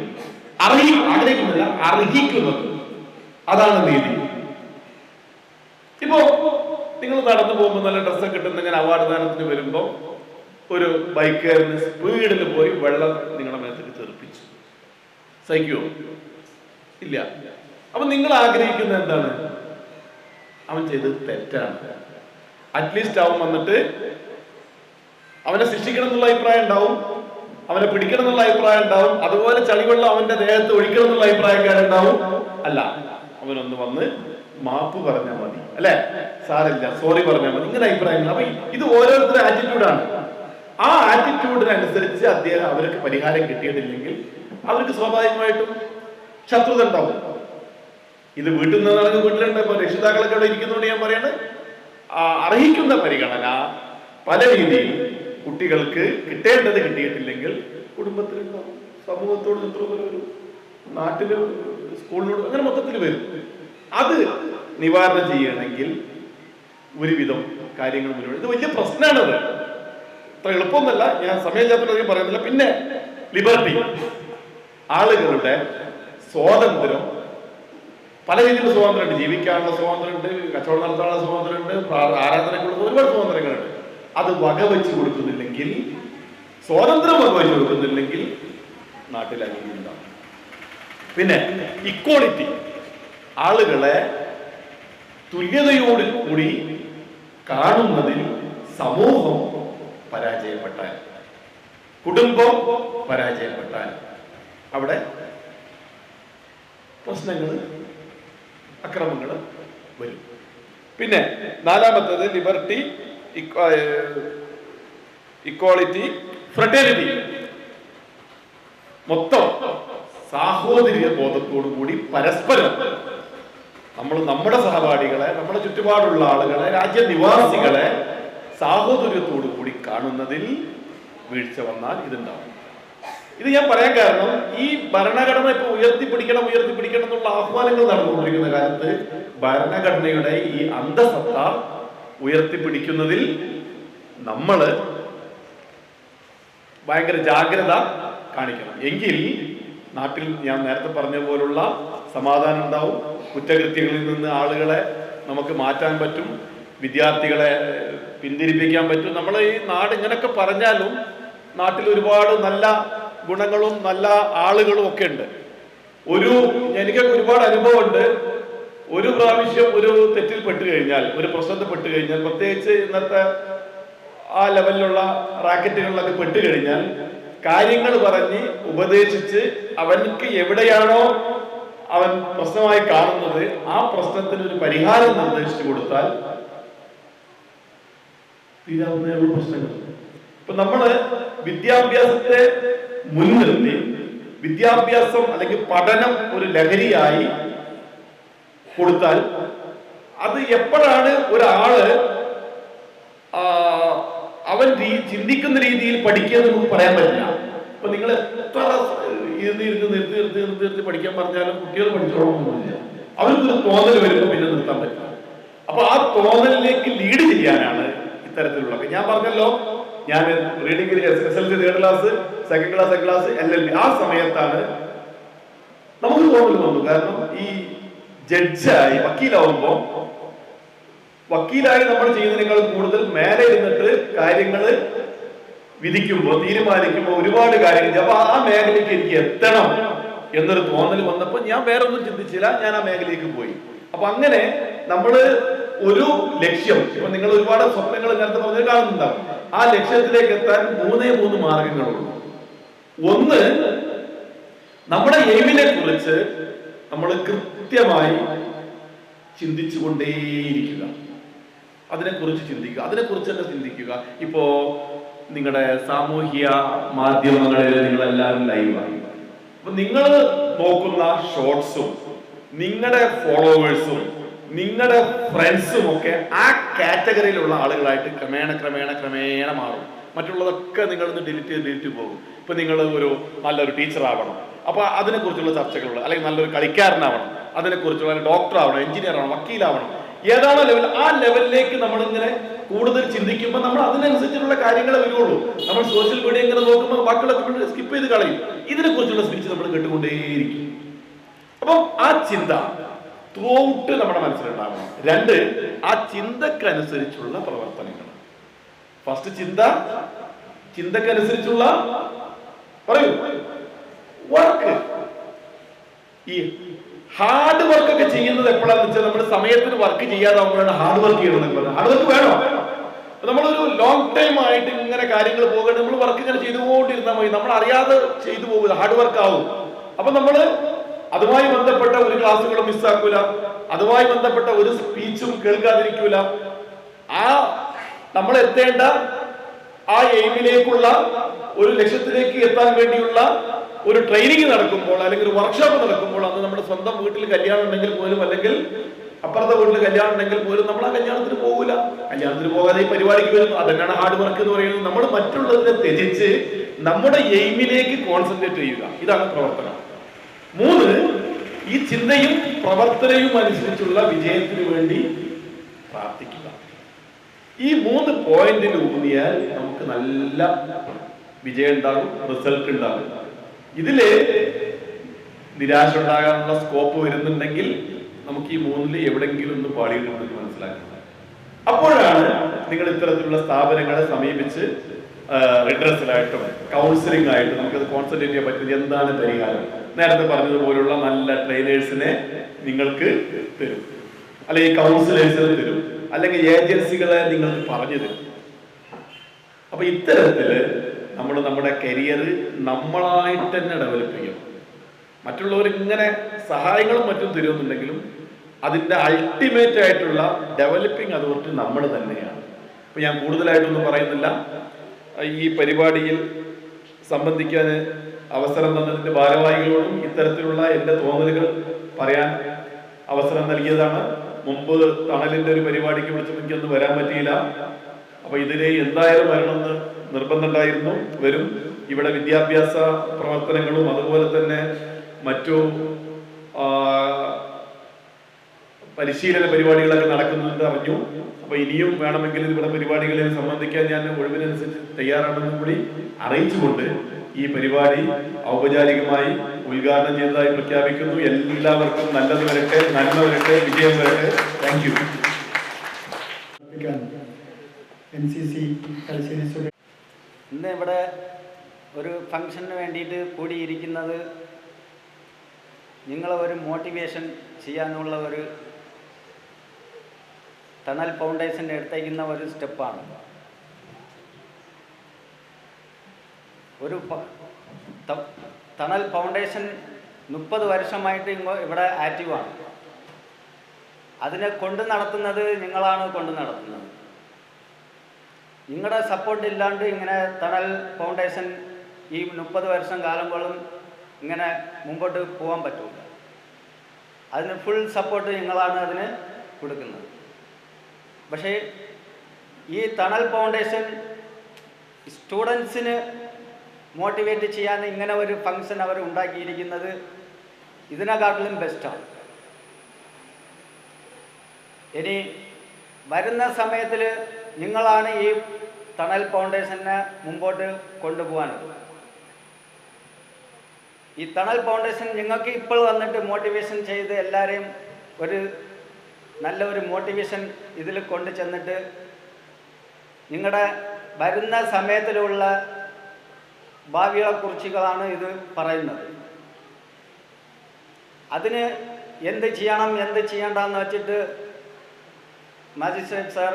ആഗ്രഹിക്കുന്നില്ല, അർഹിക്കുന്നത്. അതാണ് നീതി. ഇപ്പോ നിങ്ങൾ നടന്നു പോകുമ്പോൾ നല്ല ഡ്രസ്സൊക്കെ കിട്ടുന്ന ഇങ്ങനെ അവാർഡ് ദാനത്തിന് വരുമ്പോ ഒരു ബൈക്കുകാരന് സ്പീഡിൽ പോയി വെള്ളം നിങ്ങളുടെ മേത്തേക്ക് തെറിപ്പിച്ചു, സഹിക്കുമോ? ഇല്ല. അപ്പൊ നിങ്ങൾ ആഗ്രഹിക്കുന്നത് എന്താണ്? അവൻ ചെയ്തത് തെറ്റാണ്. അറ്റ്ലീസ്റ്റ് അവൻ വന്നിട്ട് അവനെ ശിക്ഷിക്കണം എന്നുള്ള അഭിപ്രായം ഉണ്ടാവും, അവനെ പിടിക്കണം എന്നുള്ള അഭിപ്രായം ഉണ്ടാവും, അതുപോലെ ചളിവെള്ളം അവന്റെ ദേഹത്ത് ഒഴിക്കണം എന്നുള്ള അഭിപ്രായക്കാരുണ്ടാവും. അല്ല, അവനൊന്ന് വന്ന് മാപ്പ് പറഞ്ഞാൽ മതി, അല്ലെ, സാരമില്ല, സോറി പറഞ്ഞാൽ മതി, ഇങ്ങനെ അഭിപ്രായങ്ങൾ. അപ്പൊ ഇത് ഓരോരുത്തരുടെ ആറ്റിറ്റ്യൂഡാണ്. ആ ആറ്റിറ്റ്യൂഡിനനുസരിച്ച് അദ്ദേഹം അവർക്ക് പരിഹാരം കിട്ടിയിട്ടില്ലെങ്കിൽ അവർക്ക് സ്വാഭാവികമായിട്ടും ശത്രുത ഉണ്ടാവും. ഇത് വീട്ടിൽ നിന്നാണെങ്കിൽ വീട്ടിലുണ്ട്. ഇപ്പൊ രക്ഷിതാക്കളൊക്കെ ഇവിടെ ഇരിക്കുന്നതുകൊണ്ട് ഞാൻ പറയണത്, അർഹിക്കുന്ന പരിഗണന പല രീതിയിൽ കുട്ടികൾക്ക് കിട്ടേണ്ടത് കിട്ടിയിട്ടില്ലെങ്കിൽ കുടുംബത്തിലുണ്ടാവും, സമൂഹത്തോട് ശത്രുപോലെ വരും, നാട്ടില് സ്കൂളിനോട് അങ്ങനെ മൊത്തത്തിൽ വരും. അത് നിവാരണം ചെയ്യണമെങ്കിൽ ഒരുവിധം കാര്യങ്ങൾ മുന്നോട്ട്. ഇത് വലിയ പ്രശ്നമാണത്, അത്ര എളുപ്പമൊന്നല്ല. ഞാൻ സമയമില്ലാത്തതിനധികം പറയുന്നില്ല. പിന്നെ ലിബർട്ടി, ആളുകളുടെ സ്വാതന്ത്ര്യം, പല രീതിയിലുള്ള സ്വാതന്ത്ര്യമുണ്ട്. ജീവിക്കാനുള്ള സ്വാതന്ത്ര്യമുണ്ട്, കച്ചവടം നടത്താനുള്ള സ്വാതന്ത്ര്യമുണ്ട്, ആരാധനക്കുള്ള ഒരുപാട് സ്വാതന്ത്ര്യങ്ങളുണ്ട്. അത് വകവെച്ച് കൊടുക്കുന്നില്ലെങ്കിൽ, സ്വാതന്ത്ര്യം വകവെച്ച് കൊടുക്കുന്നില്ലെങ്കിൽ നാട്ടിൽ അനീതിയുണ്ടാവും. പിന്നെ ഇക്വാളിറ്റി, ആളുകളെ തുല്യതയോട് കൂടി കാണുന്നതിൽ സമൂഹം പരാജയപ്പെട്ടാൽ, കുടുംബം പരാജയപ്പെട്ടാൽ അവിടെ പ്രശ്നങ്ങൾ, അക്രമങ്ങൾ വരും. പിന്നെ നാലാമത്തേത് ലിബർട്ടി, ഇക്വാളിറ്റി, ഫ്രട്ടേണിറ്റി. മൊത്തം സാഹോദര്യ ബോധത്തോടു കൂടി പരസ്പരം നമ്മൾ നമ്മുടെ സഹപാഠികളെ, നമ്മുടെ ചുറ്റുപാടുള്ള ആളുകളെ, രാജ്യനിവാസികളെ സാഹോദര്യത്തോടു കൂടി കാണുന്നതിൽ വീഴ്ച വന്നാൽ ഇതുണ്ടാവും. ഇത് ഞാൻ പറയാൻ കാരണം, ഈ ഭരണഘടന ഇപ്പൊ ഉയർത്തിപ്പിടിക്കണം എന്നുള്ള ആഹ്വാനങ്ങൾ നടന്നുകൊണ്ടിരിക്കുന്ന കാലത്ത് ഭരണഘടനയുടെ ഈ അന്തസത്ത ഉയർത്തിപ്പിടിക്കുന്നതിൽ നമ്മള് ഭയങ്കര ജാഗ്രത കാണിക്കണം. എങ്കിൽ നാട്ടിൽ ഞാൻ നേരത്തെ പറഞ്ഞ പോലുള്ള സമാധാനം ഉണ്ടാവും, കുറ്റകൃത്യങ്ങളിൽ നിന്ന് ആളുകളെ നമുക്ക് മാറ്റാൻ പറ്റും, വിദ്യാർത്ഥികളെ പിന്തിരിപ്പിക്കാൻ പറ്റും. നമ്മൾ ഈ നാട് ഇങ്ങനെയൊക്കെ പറഞ്ഞാലും നാട്ടിൽ ഒരുപാട് നല്ല ഗുണങ്ങളും നല്ല ആളുകളും ഒക്കെ ഉണ്ട്. എനിക്കൊക്കെ ഒരുപാട് അനുഭവമുണ്ട്. ഒരു പ്രാവശ്യം ഒരു തെറ്റിൽ പെട്ട് കഴിഞ്ഞാൽ, ഒരു പ്രശ്നത്തിൽ പെട്ട് കഴിഞ്ഞാൽ, പ്രത്യേകിച്ച് ഇന്നത്തെ ആ ലെവലിലുള്ള റാക്കറ്റുകളിലൊക്കെ പെട്ട് കഴിഞ്ഞാൽ കാര്യങ്ങൾ പറഞ്ഞ് ഉപദേശിച്ച് അവൻക്ക് എവിടെയാണോ അവൻ പ്രശ്നമായി കാണുന്നത് ആ പ്രശ്നത്തിന് ഒരു പരിഹാരം നിർദ്ദേശിച്ചു കൊടുത്താൽ തീരാവുന്ന പ്രശ്നങ്ങൾ. ഇപ്പൊ നമ്മള് വിദ്യാഭ്യാസത്തെ മുൻനിർത്തി, വിദ്യാഭ്യാസം അല്ലെങ്കിൽ പഠനം ഒരു ലഹരിയായി കൊടുത്താൽ അത് എപ്പോഴാണ് ഒരാള് അവൻ ചിന്തിക്കുന്ന രീതിയിൽ പഠിക്കുന്നത് നമുക്ക് പറയാൻ പറ്റില്ല. അപ്പൊ നിങ്ങൾ എത്ര നിർത്തി പഠിക്കാൻ പറഞ്ഞാലും കുട്ടികൾ പഠിച്ചോളണമെന്നില്ല. അവർക്കൊരു തോന്നൽ വരുമ്പോൾ പിന്നെ നിർത്താൻ പറ്റില്ല. അപ്പൊ ആ തോന്നലിലേക്ക് ലീഡ് ചെയ്യാനാണ് ഇത്തരത്തിലുള്ള. ഞാൻ പറഞ്ഞല്ലോ, ഞാൻ reading SSLC third class, second class LLB ആ സമയത്താണ് നമുക്ക് തോന്നൽ വന്നു. കാരണം ഈ ജഡ്ജായി വക്കീലായി നമ്മൾ ചെയ്യുന്നതിനേക്കാൾ കൂടുതൽ മേലെ ഇരുന്നിട്ട് കാര്യങ്ങൾ വിധിക്കുമ്പോൾ, തീരുമാനിക്കുമ്പോൾ ഒരുപാട് കാര്യങ്ങൾ, അപ്പൊ ആ മേഖലയ്ക്ക് എനിക്ക് എത്തണം എന്നൊരു തോന്നൽ വന്നപ്പോൾ ഞാൻ വേറെ ഒന്നും ചിന്തിച്ചില്ല, ഞാൻ ആ മേഖലയിലേക്ക് പോയി. അപ്പൊ അങ്ങനെ നമ്മള് ഒരു ലക്ഷ്യം, ഇപ്പൊ നിങ്ങൾ ഒരുപാട് സ്വപ്നങ്ങൾ നേരത്തെ പറഞ്ഞത് കാണുന്നുണ്ടാവും. ആ ലക്ഷ്യത്തിലേക്ക് എത്താൻ 3 മാർഗങ്ങളുള്ളൂ. ഒന്ന്, നമ്മുടെ എയിമിനെ കുറിച്ച് നമ്മൾ കൃത്യമായി ചിന്തിച്ചുകൊണ്ടേയിരിക്കുക, അതിനെക്കുറിച്ച് ചിന്തിക്കുക, അതിനെക്കുറിച്ച് തന്നെ ചിന്തിക്കുക. ഇപ്പോ നിങ്ങളുടെ സാമൂഹ്യ മാധ്യമങ്ങളിൽ നിങ്ങളെല്ലാവരും ലൈവായി. അപ്പൊ നിങ്ങൾ നോക്കുന്ന ഷോർട്സും നിങ്ങളുടെ ഫോളോവേഴ്സും നിങ്ങളുടെ ഫ്രണ്ട്സും ഒക്കെ ആ കാറ്റഗറിയിലുള്ള ആളുകളായിട്ട് ക്രമേണ മാറും. മറ്റുള്ളതൊക്കെ നിങ്ങളൊന്ന് ഡിലീറ്റ് പോകും. ഇപ്പൊ നിങ്ങൾ നല്ലൊരു ടീച്ചർ ആവണം, അപ്പൊ അതിനെക്കുറിച്ചുള്ള ചർച്ചകളുള്ള, അല്ലെങ്കിൽ നല്ലൊരു കളിക്കാരനാവണം, അതിനെക്കുറിച്ചുള്ള ഡോക്ടർ ആവണം, എഞ്ചിനീയർ ആവണം, വക്കീലാവണം, ഏതാണോ ലെവൽ ആ ലെവലിലേക്ക് നമ്മളിങ്ങനെ കൂടുതൽ ചിന്തിക്കുമ്പോൾ നമ്മൾ അതിനനുസരിച്ചുള്ള കാര്യങ്ങളെ വരുള്ളൂ. നമ്മൾ സോഷ്യൽ മീഡിയ ഇങ്ങനെ നോക്കുമ്പോൾ ബാക്കിയുള്ള സ്കിപ്പ് ചെയ്ത് കളയും. ഇതിനെക്കുറിച്ചുള്ള സ്പീച്ച് നമ്മൾ കേട്ടുകൊണ്ടേയിരിക്കും. അപ്പം ആ ചിന്ത ത്രൂഔട്ട് നമ്മുടെ മനസ്സിലുണ്ടാകണം. 2, ആ ചിന്തക്കനുസരിച്ചുള്ള പ്രവർത്തനങ്ങൾ. ഫസ്റ്റ് ചിന്തക്കനുസരിച്ചുള്ള പറയൂ വർക്ക്. ഈ ഹാർഡ് വർക്ക് ഒക്കെ ചെയ്യുന്നത് എപ്പോഴാന്ന് വെച്ചാൽ നമ്മൾ സമയത്തിന് വർക്ക് ചെയ്യാതാവുമ്പോഴാണ് ഹാർഡ് വർക്ക് ചെയ്യണമെന്ന്. ഹാർഡ് വർക്ക് വേണോ? നമ്മളൊരു ലോങ് ടൈം ആയിട്ട് ഇങ്ങനെ കാര്യങ്ങൾ പോകണം, നമ്മൾ വർക്ക് ഇങ്ങനെ ചെയ്തുകൊണ്ടിരുന്നാൽ മതി, നമ്മൾ അറിയാതെ ചെയ്തു പോകുക, ഹാർഡ് വർക്ക് ആവും. അപ്പൊ നമ്മള് അതുമായി ബന്ധപ്പെട്ട ഒരു ക്ലാസ്സുകളും മിസ്സാക്കൂല, അതുമായി ബന്ധപ്പെട്ട ഒരു സ്പീച്ചും കേൾക്കാതിരിക്കൂല. ആ നമ്മൾ എത്തേണ്ട ആ എയിമിലേക്കുള്ള ഒരു ലക്ഷ്യത്തിലേക്ക് എത്താൻ വേണ്ടിയുള്ള ഒരു ട്രെയിനിങ് നടക്കുമ്പോൾ, അല്ലെങ്കിൽ ഒരു വർക്ക്ഷോപ്പ് നടക്കുമ്പോൾ, അന്ന് നമ്മുടെ സ്വന്തം വീട്ടിൽ കല്യാണം ഉണ്ടെങ്കിൽ പോലും, അല്ലെങ്കിൽ അപ്പുറത്തെ വീട്ടിൽ കല്യാണം ഉണ്ടെങ്കിൽ പോലും നമ്മൾ ആ കല്യാണത്തിന് പോകില്ല. കല്യാണത്തിന് പോകാതെ ഈ പരിപാടിക്ക് വരുന്നു. അതന്നെയാണ് ഹാർഡ് വർക്ക് എന്ന് പറയുന്നത്. നമ്മൾ മറ്റുള്ളതിനെ ത്യജിച്ച് നമ്മുടെ എയിമിലേക്ക് കോൺസെൻട്രേറ്റ് ചെയ്യുക. ഇതാണ് പ്രവർത്തനം. 3, ഈ ചിന്തയും പ്രവർത്തനവും അനുസരിച്ചുള്ള വിജയത്തിന് വേണ്ടി പ്രാർത്ഥിക്കുക. ഈ 3 പോയിന്റിൽ ഊന്നിയാൽ നമുക്ക് നല്ല വിജയം ഉണ്ടാകും, റിസൾട്ട് ഉണ്ടാകും. ഇതില് നിരാശ ഉണ്ടാകാനുള്ള സ്കോപ്പ് വരുന്നുണ്ടെങ്കിൽ നമുക്ക് ഈ 3-ൽ എവിടെങ്കിലും ഒന്ന് പാളിയിട്ടുണ്ടെന്ന് മനസ്സിലാക്കുന്നത്. അപ്പോഴാണ് നിങ്ങൾ ഇത്തരത്തിലുള്ള സ്ഥാപനങ്ങളെ സമീപിച്ച് റിഡ്രസലായിട്ടും കൗൺസിലിംഗ് ആയിട്ടും നമുക്കത് കോൺസെൻട്രേറ്റ് ചെയ്യാൻ പറ്റുന്നത്. എന്താണ് പരിഹാരം? നേരത്തെ പറഞ്ഞതുപോലുള്ള നല്ല ട്രെയിനേഴ്സിനെ നിങ്ങൾക്ക് തരും, അല്ലെങ്കിൽ കൗൺസിലേഴ്സിനെ തരും, അല്ലെങ്കിൽ ഏജൻസികളെ നിങ്ങൾക്ക് പറഞ്ഞു തരും. അപ്പൊ ഇത്തരത്തില് നമ്മൾ നമ്മുടെ കരിയർ നമ്മളായിട്ട് തന്നെ ഡെവലപ്പ് ചെയ്യും. മറ്റുള്ളവർ ഇങ്ങനെ സഹായങ്ങളും മറ്റും തരുമെന്നുണ്ടെങ്കിലും അതിന്റെ അൾട്ടിമേറ്റ് ആയിട്ടുള്ള ഡെവലപ്പിംഗ് അതോറിറ്റി നമ്മൾ തന്നെയാണ്. അപ്പൊ ഞാൻ കൂടുതലായിട്ടൊന്നും പറയുന്നില്ല. ഈ പരിപാടിയിൽ സംബന്ധിക്കാൻ അവസരം തന്നതിന്റെ ഭാരവാഹികളോടും ഇത്തരത്തിലുള്ള എൻ്റെ തോന്നലുകൾ പറയാൻ അവസരം നൽകിയതാണ്. മുമ്പ് തണലിന്റെ ഒരു പരിപാടിക്ക് വിളിച്ചപ്പോൾ എനിക്കൊന്നും വരാൻ പറ്റിയില്ല. അപ്പൊ ഇതിന് എന്തായാലും വരണമെന്ന് നിർബന്ധം ഉണ്ടായിരുന്നു. വരും. ഇവിടെ വിദ്യാഭ്യാസ പ്രവർത്തനങ്ങളും അതുപോലെ തന്നെ മറ്റു പരിശീലന പരിപാടികളൊക്കെ നടക്കുന്നുണ്ട് അറിഞ്ഞു. അപ്പൊ ഇനിയും വേണമെങ്കിൽ ഇവിടെ പരിപാടികളിൽ സംബന്ധിക്കാൻ ഞാൻ ഒഴിവിനനുസരിച്ച് തയ്യാറാണെന്നും കൂടി അറിയിച്ചുകൊണ്ട് ഈ പരിപാടി ഔപചാരികമായി ഉദ്ഘാടനം ചെയ്തതായി പ്രഖ്യാപിക്കുന്നു. എല്ലാവർക്കും നല്ലത് വരട്ടെ, നന്മ വരട്ടെ, വിജയം വരട്ടെ. Thank you. ഇന്ന് ഇവിടെ ഒരു ഫംഗ്ഷന് വേണ്ടിയിട്ട് കൂടിയിരിക്കുന്നത് നിങ്ങളെ ഒരു മോട്ടിവേഷൻ ചെയ്യാനുള്ള ഒരു തണൽ ഫൗണ്ടേഷൻ്റെ എടുത്തേക്കുന്ന ഒരു സ്റ്റെപ്പാണ്. ഒരു തണൽ ഫൗണ്ടേഷൻ 30 വർഷമായിട്ട് ഇവിടെ ആക്റ്റീവാണ്. അതിനെ കൊണ്ട് നടത്തുന്നത് നിങ്ങളാണ് കൊണ്ട് നടത്തുന്നത്. നിങ്ങളുടെ സപ്പോർട്ട് ഇല്ലാണ്ട് ഇങ്ങനെ തണൽ ഫൗണ്ടേഷൻ ഈ 30 വർഷം കാലങ്ങളും ഇങ്ങനെ മുമ്പോട്ട് പോകാൻ പറ്റില്ല. അതിന് ഫുൾ സപ്പോർട്ട് നിങ്ങളാണ് അതിന് കൊടുക്കുന്നത്. പക്ഷേ ഈ തണൽ ഫൗണ്ടേഷൻ സ്റ്റുഡൻസിന് മോട്ടിവേറ്റ് ചെയ്യാൻ ഇങ്ങനെ ഒരു ഫംഗ്ഷൻ അവർ ഉണ്ടാക്കിയിരിക്കുന്നത് ഇതിനെക്കാട്ടിലും ബെസ്റ്റാണ്. ഇനി വരുന്ന സമയത്തിൽ നിങ്ങളാണ് ഈ തണൽ ഫൗണ്ടേഷനെ മുമ്പോട്ട് കൊണ്ടുപോകാനുള്ളത്. ഈ തണൽ ഫൗണ്ടേഷൻ നിങ്ങൾക്ക് ഇപ്പോൾ വന്നിട്ട് മോട്ടിവേഷൻ ചെയ്ത് എല്ലാവരെയും ഒരു നല്ല ഒരു മോട്ടിവേഷൻ ഇതിൽ കൊണ്ടു ചെന്നിട്ട് നിങ്ങളുടെ വരുന്ന സമയത്തിലുള്ള ഭാവിയെക്കുറിച്ചുകളാണ് ഇത് പറയുന്നത്. അതിന് എന്ത് ചെയ്യണം എന്ത് ചെയ്യണ്ടെന്ന് വെച്ചിട്ട് മജിസ്ട്രേറ്റ് സാർ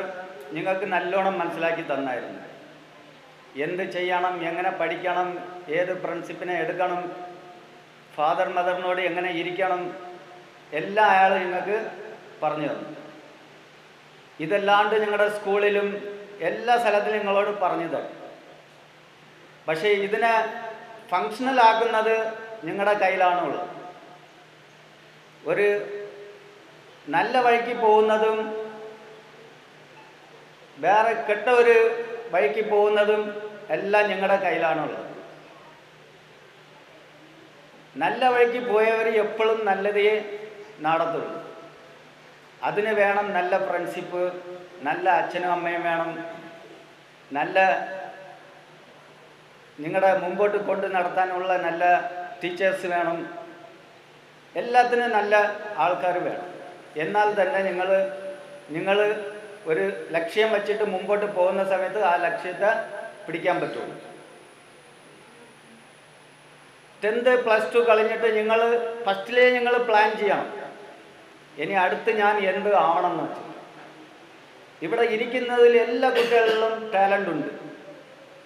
നിങ്ങൾക്ക് നല്ലോണം മനസ്സിലാക്കി തന്നായിരുന്നു. എന്ത് ചെയ്യണം, എങ്ങനെ പഠിക്കണം, ഏത് പ്രിൻസിപ്പിനെ എടുക്കണം, ഫാദർ മദറിനോട് എങ്ങനെ ഇരിക്കണം, എല്ലാം അയാൾ നിങ്ങൾക്ക് പറഞ്ഞു തന്നു. ഇതല്ലാണ്ട് നിങ്ങളുടെ സ്കൂളിലും എല്ലാ സ്ഥലത്തിലും നിങ്ങളോട് പറഞ്ഞു തരും. പക്ഷേ ഇതിനെ ഫങ്ഷണലാക്കുന്നത് നിങ്ങളുടെ കയ്യിലാണുള്ളത്. ഒരു നല്ല വഴിക്ക് പോകുന്നതും വേറെ കെട്ട ഒരു വഴിക്ക് പോകുന്നതും എല്ലാം നിങ്ങളുടെ കയ്യിലാണുള്ളത്. നല്ല വഴിക്ക് പോയവർ എപ്പോഴും നല്ലതേ നടത്തുള്ളൂ. അതിന് വേണം നല്ല ഫ്രണ്ട്ഷിപ്പ്, നല്ല അച്ഛനും അമ്മയും വേണം, നല്ല നിങ്ങളുടെ മുമ്പോട്ട് കൊണ്ട് നടത്താനുള്ള നല്ല ടീച്ചേഴ്സ് വേണം, എല്ലാത്തിനും നല്ല ആൾക്കാർ വേണം. എന്നാൽ തന്നെ നിങ്ങൾ ഒരു ലക്ഷ്യം വച്ചിട്ട് മുമ്പോട്ട് പോകുന്ന സമയത്ത് ആ ലക്ഷ്യത്തെ പിടിക്കാൻ പറ്റുള്ളൂ. 10th +2 കഴിഞ്ഞിട്ട് നിങ്ങൾ ഫസ്റ്റിലേ നിങ്ങൾ പ്ലാൻ ചെയ്യണം, ഇനി അടുത്ത് ഞാൻ എന്ത് ആവണമെന്ന് വെച്ചു. ഇവിടെ ഇരിക്കുന്നതിൽ എല്ലാ കുട്ടികളിലും ടാലൻ്റ് ഉണ്ട്.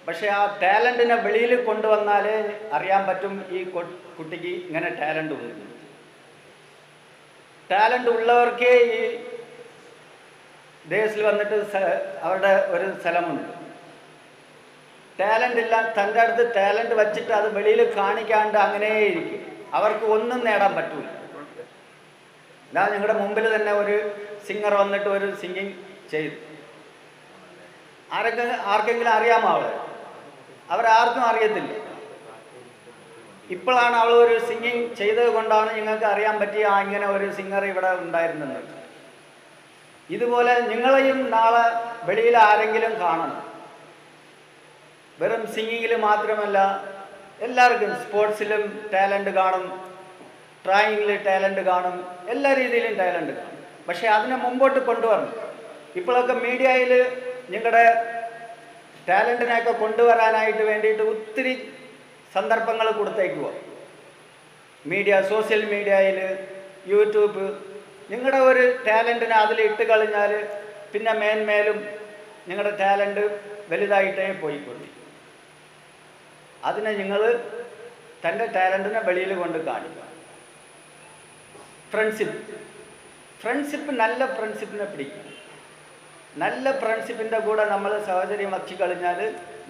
പക്ഷേ ആ ടാലൻറ്റിനെ വെളിയിൽ കൊണ്ടുവന്നാലേ അറിയാൻ പറ്റും ഈ കുട്ടിക്ക് ഇങ്ങനെ ടാലൻ്റ് ഉണ്ട്. ടാലൻ്റ് ഉള്ളവർക്കേ ഈ ദേശത്തിൽ വന്നിട്ട് അവരുടെ ഒരു സ്ഥലമുണ്ട്. ടാലൻ്റ് ഇല്ല, തൻ്റെ അടുത്ത് ടാലൻ്റ് വച്ചിട്ട് അത് വെളിയിൽ കാണിക്കാണ്ട് അങ്ങനെ ഇരിക്കും. അവർക്ക് ഒന്നും നേടാൻ പറ്റില്ല. ഞങ്ങളുടെ മുമ്പിൽ തന്നെ ഒരു സിംഗർ വന്നിട്ട് ഒരു സിംഗിങ് ചെയ്തു. ആർക്കെങ്കിലും അറിയാമോ അവരാർക്കും അറിയത്തില്ല. ഇപ്പോഴാണ് അവൾ ഒരു സിംഗിങ് ചെയ്തത് കൊണ്ടാണ് നിങ്ങൾക്ക് അറിയാൻ പറ്റിയ ഇങ്ങനെ ഒരു സിംഗർ ഇവിടെ ഉണ്ടായിരുന്നെന്ന്. ഇതുപോലെ നിങ്ങളെയും നാളെ വെളിയിൽ ആരെങ്കിലും കാണണം. വെറും സിംഗിങ്ങിൽ മാത്രമല്ല, എല്ലാവർക്കും സ്പോർട്സിലും ടാലൻറ്റ് കാണും, ഡ്രോയിങ്ങിൽ ടാലൻറ്റ് കാണും, എല്ലാ രീതിയിലും ടാലൻറ്റ് കാണും. പക്ഷേ അതിനെ മുമ്പോട്ട് കൊണ്ടുവരണം. ഇപ്പോഴൊക്കെ മീഡിയയിൽ നിങ്ങളുടെ ടാലൻറ്റിനെയൊക്കെ കൊണ്ടുവരാനായിട്ട് വേണ്ടിയിട്ട് ഒത്തിരി സന്ദർഭങ്ങൾ കൊടുത്തേക്കുക. സോഷ്യൽ മീഡിയയിൽ, യൂട്യൂബ്, നിങ്ങളുടെ ഒരു ടാലൻറ്റിനെ അതിൽ ഇട്ട് കളഞ്ഞാൽ പിന്നെ മേന്മേലും നിങ്ങളുടെ ടാലൻറ്റ് വലുതായിട്ടേ പോയിക്കൊള്ളി. അതിനെ നിങ്ങൾ തൻ്റെ ടാലൻറ്റിനെ വെളിയിൽ കൊണ്ട് കാണിക്കുക. ഫ്രണ്ട്ഷിപ്പ് നല്ല ഫ്രണ്ട്ഷിപ്പിനെ പിടിക്കും. നല്ല ഫ്രണ്ട്ഷിപ്പിൻ്റെ കൂടെ നമ്മൾ സാഹചര്യം വച്ചു കളിഞ്ഞാൽ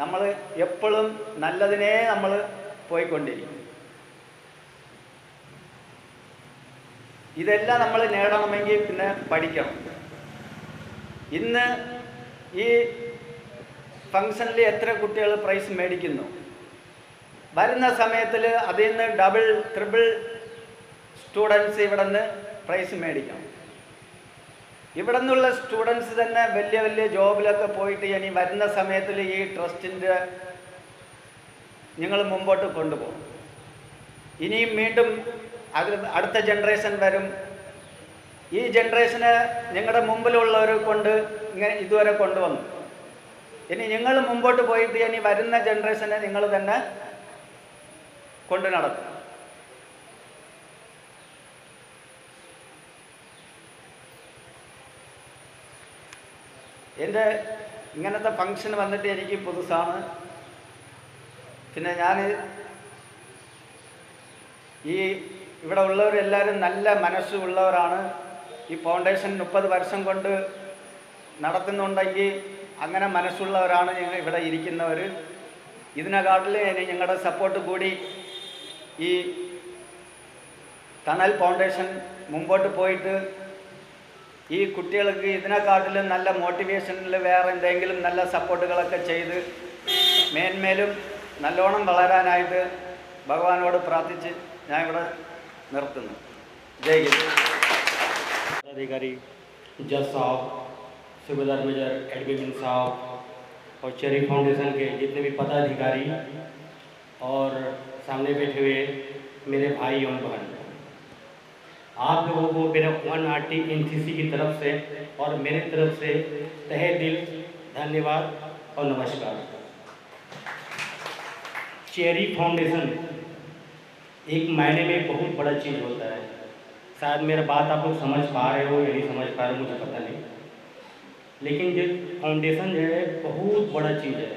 നമ്മൾ എപ്പോഴും നല്ലതിനെ നമ്മൾ പോയിക്കൊണ്ടിരിക്കും. ഇതെല്ലാം നമ്മൾ നേടണമെങ്കിൽ പിന്നെ പഠിക്കണം. ഇന്ന് ഈ ഫംഗ്ഷനിൽ എത്ര കുട്ടികൾ പ്രൈസ് മേടിക്കുന്നു, വരുന്ന സമയത്തിൽ അതിൽ നിന്ന് ഡബിൾ ട്രിപ്പിൾ സ്റ്റുഡൻസ് ഇവിടെ നിന്ന് പ്രൈസ് മേടിക്കണം. ഇവിടെ നിന്നുള്ള സ്റ്റുഡൻസ് തന്നെ വലിയ വലിയ ജോബിലൊക്കെ പോയിട്ട് ഇനി വരുന്ന സമയത്തിൽ ഈ ട്രസ്റ്റിൻ്റെ നിങ്ങൾ മുമ്പോട്ട് കൊണ്ടുപോകും. ഇനിയും വീണ്ടും അടുത്ത ജനറേഷൻ വരും. ഈ ജനറേഷന് നിങ്ങളുടെ മുമ്പിലുള്ളവർ കൊണ്ട് ഇങ്ങനെ ഇതുവരെ കൊണ്ടുവന്നു. ഇനി നിങ്ങൾ മുമ്പോട്ട് പോയിട്ട് ഇനി വരുന്ന ജനറേഷനെ നിങ്ങൾ തന്നെ കൊണ്ടു നടത്തും. എൻ്റെ ഇങ്ങനത്തെ ഫംഗ്ഷൻ വന്നിട്ട് എനിക്ക് പുതുസാണ്. പിന്നെ ഞാൻ ഇവിടെ ഉള്ളവരെല്ലാവരും നല്ല മനസ്സുള്ളവരാണ്. ഈ ഫൗണ്ടേഷൻ 30 വർഷം കൊണ്ട് നടത്തുന്നുണ്ടെങ്കിൽ അങ്ങനെ മനസ്സുള്ളവരാണ് ഞങ്ങൾ ഇവിടെ ഇരിക്കുന്നവർ. ഇതിനെക്കാട്ടിൽ ഞങ്ങളുടെ സപ്പോർട്ട് കൂടി ഈ തണൽ ഫൗണ്ടേഷൻ മുമ്പോട്ട് പോയിട്ട് ഈ കുട്ടികൾക്ക് ഇതിനെക്കാട്ടിലും നല്ല മോട്ടിവേഷനിൽ വേറെ എന്തെങ്കിലും നല്ല സപ്പോർട്ടുകളൊക്കെ ചെയ്ത് മേന്മേലും നല്ലോണം വളരാനായിട്ട് ഭഗവാനോട് പ്രാർത്ഥിച്ച് ഞാൻ ഇവിടെ നിർത്തുന്നു. ജയ് ഹിന്ദ്. अधिकारी जज साहब, सूबेदार मेजर एडमिन साहब और चेरी फाउंडेशन के जितने भी पदाधिकारी और सामने बैठे हुए मेरे भाई एवं बहन, आप लोगों को मेरा 1RT NCC की तरफ से और मेरी तरफ से तहे दिल धन्यवाद और नमस्कार। चेरी फाउंडेशन एक मायने में बहुत बड़ा चीज़ होता है। शायद मेरा बात आप लोग समझ पा रहे हो या नहीं समझ पा रहे हो मुझे पता नहीं, लेकिन जो फाउंडेशन जो है बहुत बड़ा चीज़ है।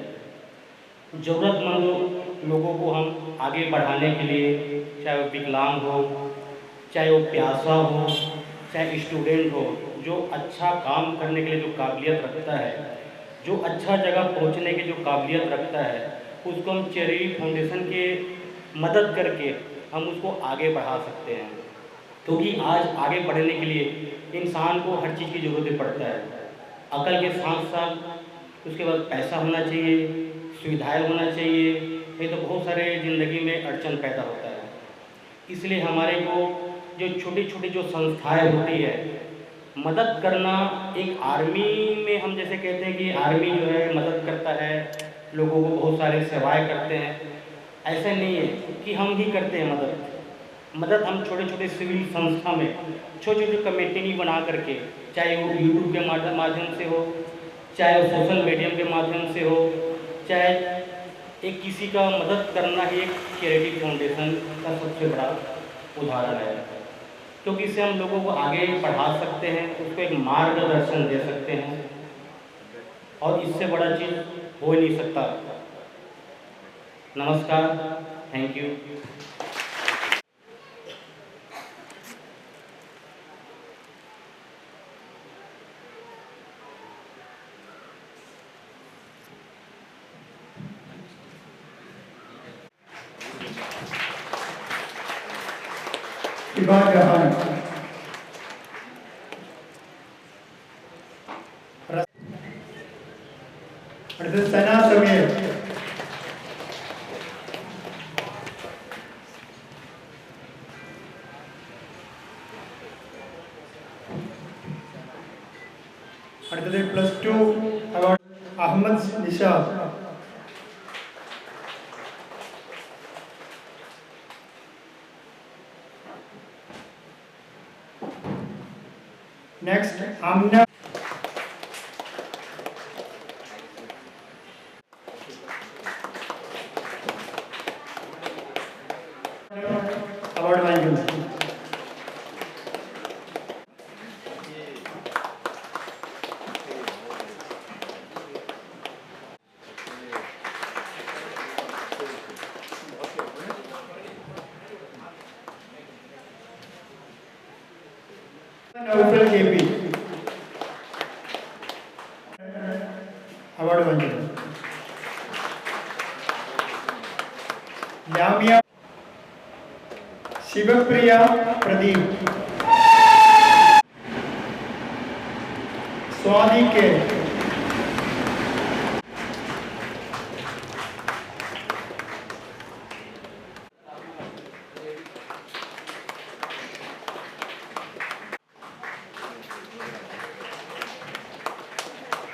ज़रूरतमंद लोगों को हम आगे बढ़ाने के लिए, चाहे वो विकलांग हो, चाहे वो प्यासा हो, चाहे स्टूडेंट हो, जो अच्छा काम करने के लिए जो काबिलियत रखता है, जो अच्छा जगह पहुंचने की जो काबिलियत रखता है, उसको हम चेरी फाउंडेशन के मदद करके हम उसको आगे बढ़ा सकते हैं। क्योंकि आज आगे बढ़ने के लिए इंसान को हर चीज़ की ज़रूरत पड़ता है। अकल के साथ साथ उसके बाद पैसा होना चाहिए, सुविधाएं होना चाहिए, नहीं तो बहुत सारे ज़िंदगी में अड़चन पैदा होता है। इसलिए हमारे को जो छोटी छोटी जो संस्थाएं होती है, मदद करना, एक आर्मी में हम जैसे कहते हैं कि आर्मी जो है मदद करता है, लोगों को बहुत सारे सेवाएं करते हैं, ऐसा नहीं है कि हम ही करते हैं मदद हम छोटे छोटे सिविल संस्था में छोटे छोटे कमेटी बना करके, चाहे वो यूट्यूब के माध्यम से हो, चाहे वो सोशल मीडिया के माध्यम से हो, चाहे एक किसी का मदद करना ही एक चैरिटी फाउंडेशन का सबसे बड़ा उदाहरण है। क्योंकि इससे हम लोगों को आगे बढ़ा सकते हैं, उसको एक मार्गदर्शन दे सकते हैं, और इससे बड़ा चीज़ हो ही नहीं सकता। नमस्कार, थैंक यू। इबाद जहान അടുത്തത് +2 award Ahammed Nishad. Next Amna award വാങ്ങിക്കുന്നു. നൗഫൽ KP അവാർഡ് വാങ്ങിക്കുന്നു. ലാമിയ ശിവപ്രിയ പ്രദീപ്. സ്വാതി കെ.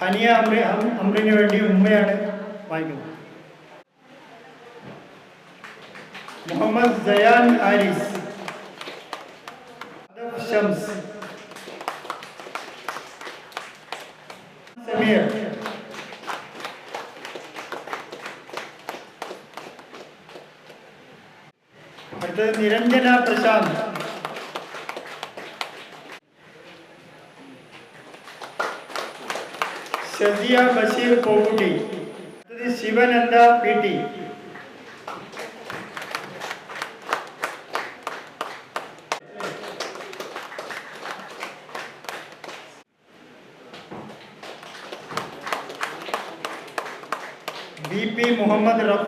ഹനിയ അമ്രിന് വേണ്ടി ഉമ്മയാണ് വായിക്കുന്നത്. മുഹമ്മദ് സയാൻ ആരിസ്. ഷംസ്. സമീർ. അടുത്തത് നിരഞ്ജന പ്രശാന്ത്. ഷസിയ ബഷീർ പോക്കുട്ടി. അടുത്തത് Shivananda PT. BP Muhammad Raf.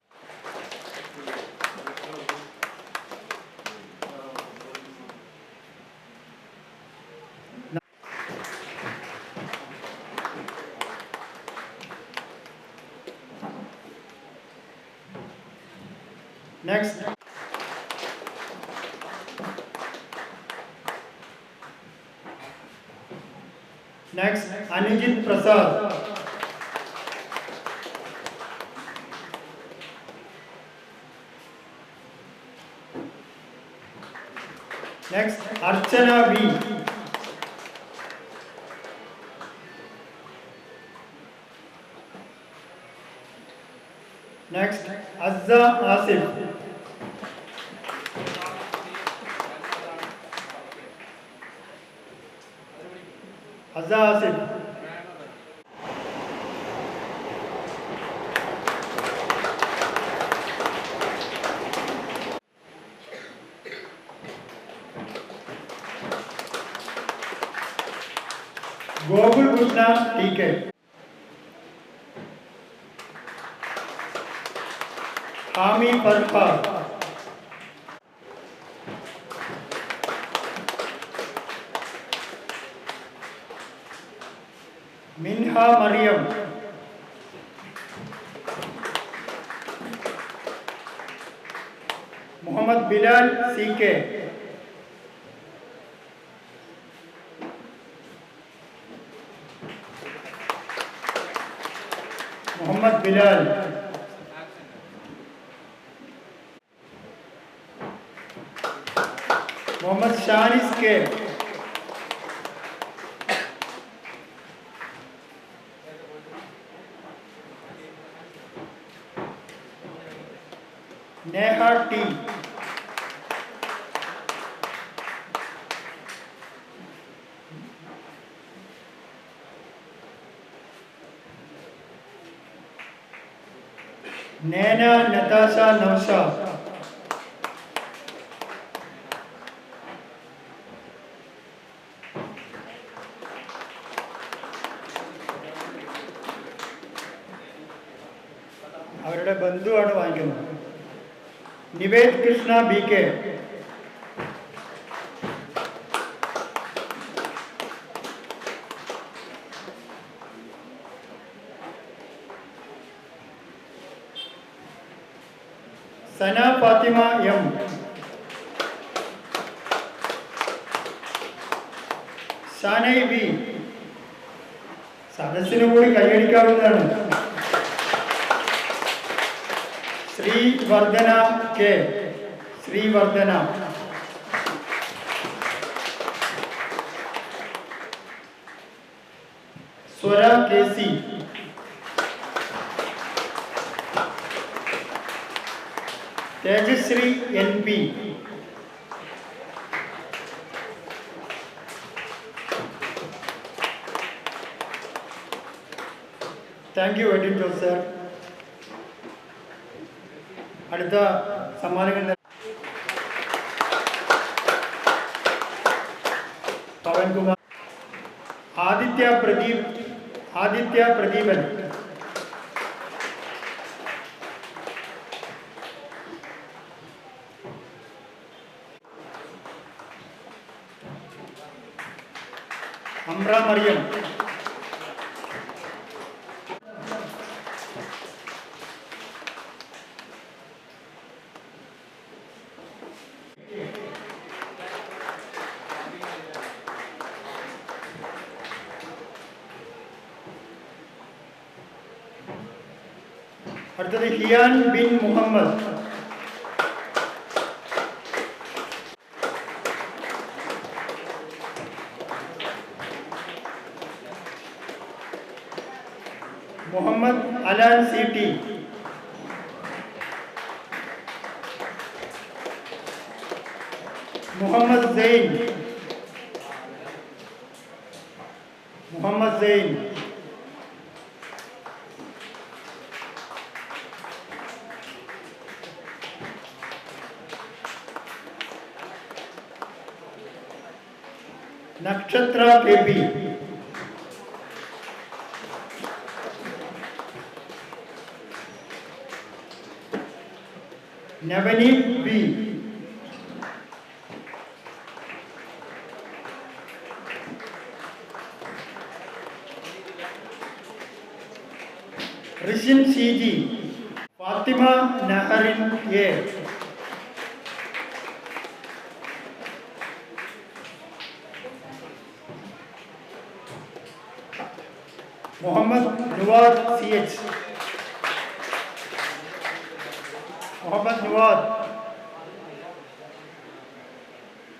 Next Anujith Prasad. Next Archana V. Next Assa Asif. Assa Asif. Gokul Krishna TK. Hami Farfa. Minha Mariyam. Muhammad Bilal CK. Muhammad Bilal. Muhammad Shanis K. Neha T. നേന നതാശ Naushad. അവരുടെ ബന്ധുവാണ് വാങ്ങിക്കുന്നത്. നിവേദ് കൃഷ്ണ BK. സന ഫാത്തിമ M. ഷാനൈ V. സദസ്സിന് കൂടി കൈയടിക്കാവുന്നതാണ്. Srivardhana K, Srivardhana. Swara K C, Tejashree N P, thank you Edin Jose sir. അടുത്ത സമ്മാനങ്ങൾ പവൻകുമാർ, ആദിത്യ പ്രദീപൻ, അമ്ര മറിയം, അടുത്തത് Hiyan bin Muhammad, Muhammad Alan C T, Muhammad Zain, Nakshatra K P, Navneeth B, Rishin C G, Fathima Nahrin A, Muhammad Nuvad C H, Muhammad Nuvad,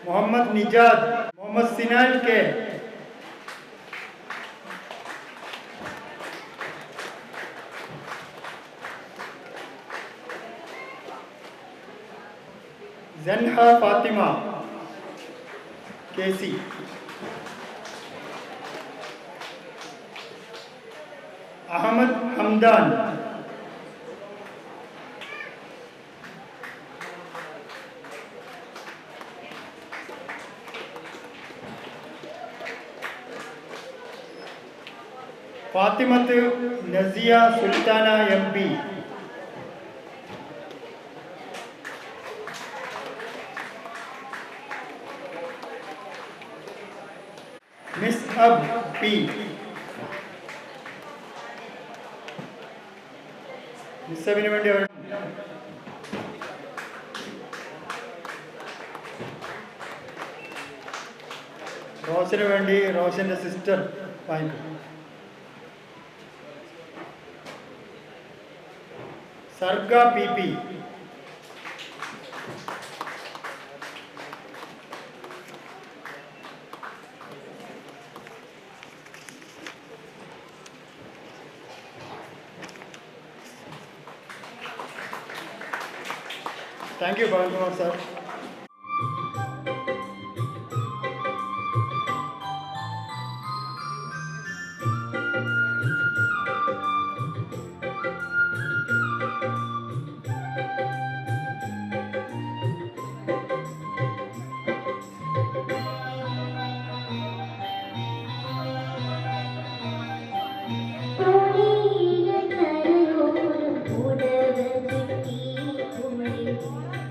Muhammad Nijad, Muhammad Sinan K, Janha Fathima K C, Ahammed Hamdan, Fathimath Nasiya Sulthana M P, miss Ab P, മിസ്സബിന് വേണ്ടി അവർ റോഷന് വേണ്ടി റോഷന്റെ സിസ്റ്റർ വാങ്ങിക്കും. Sarga P P, thank you Pavankumar sir.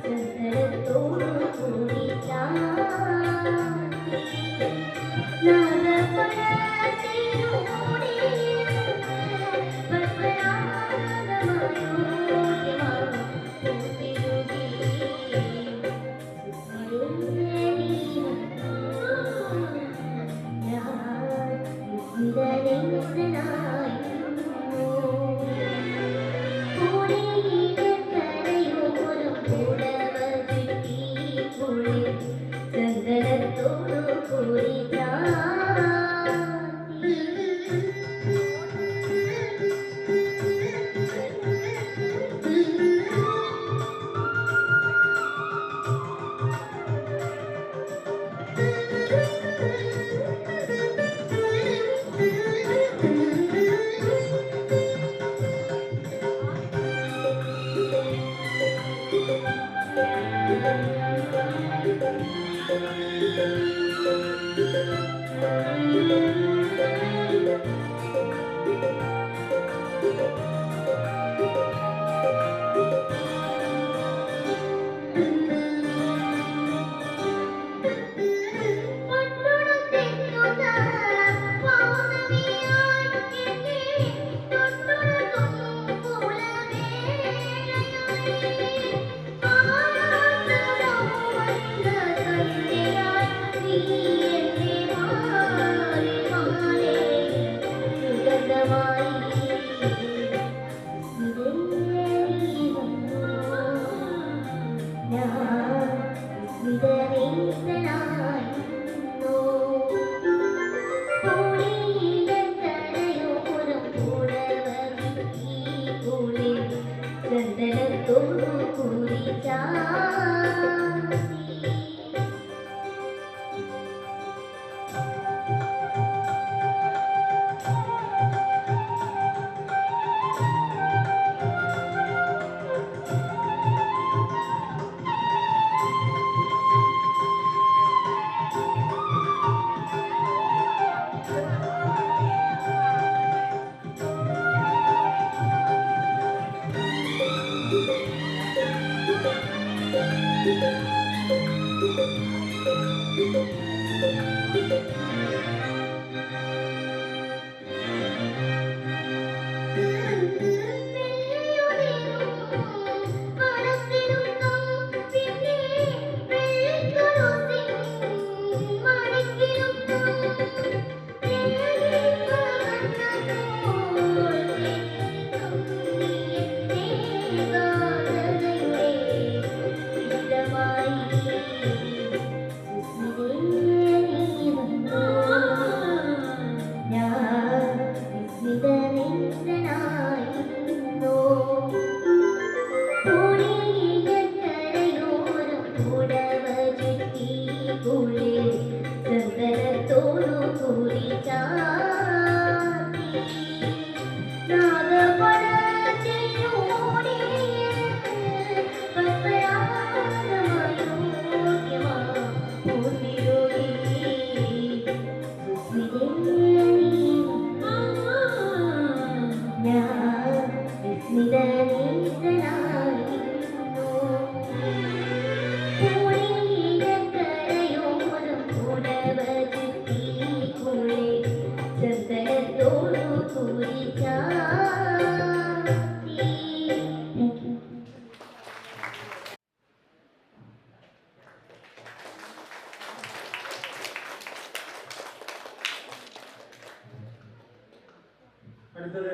ചന്ദനത്തോ അടുത്തത്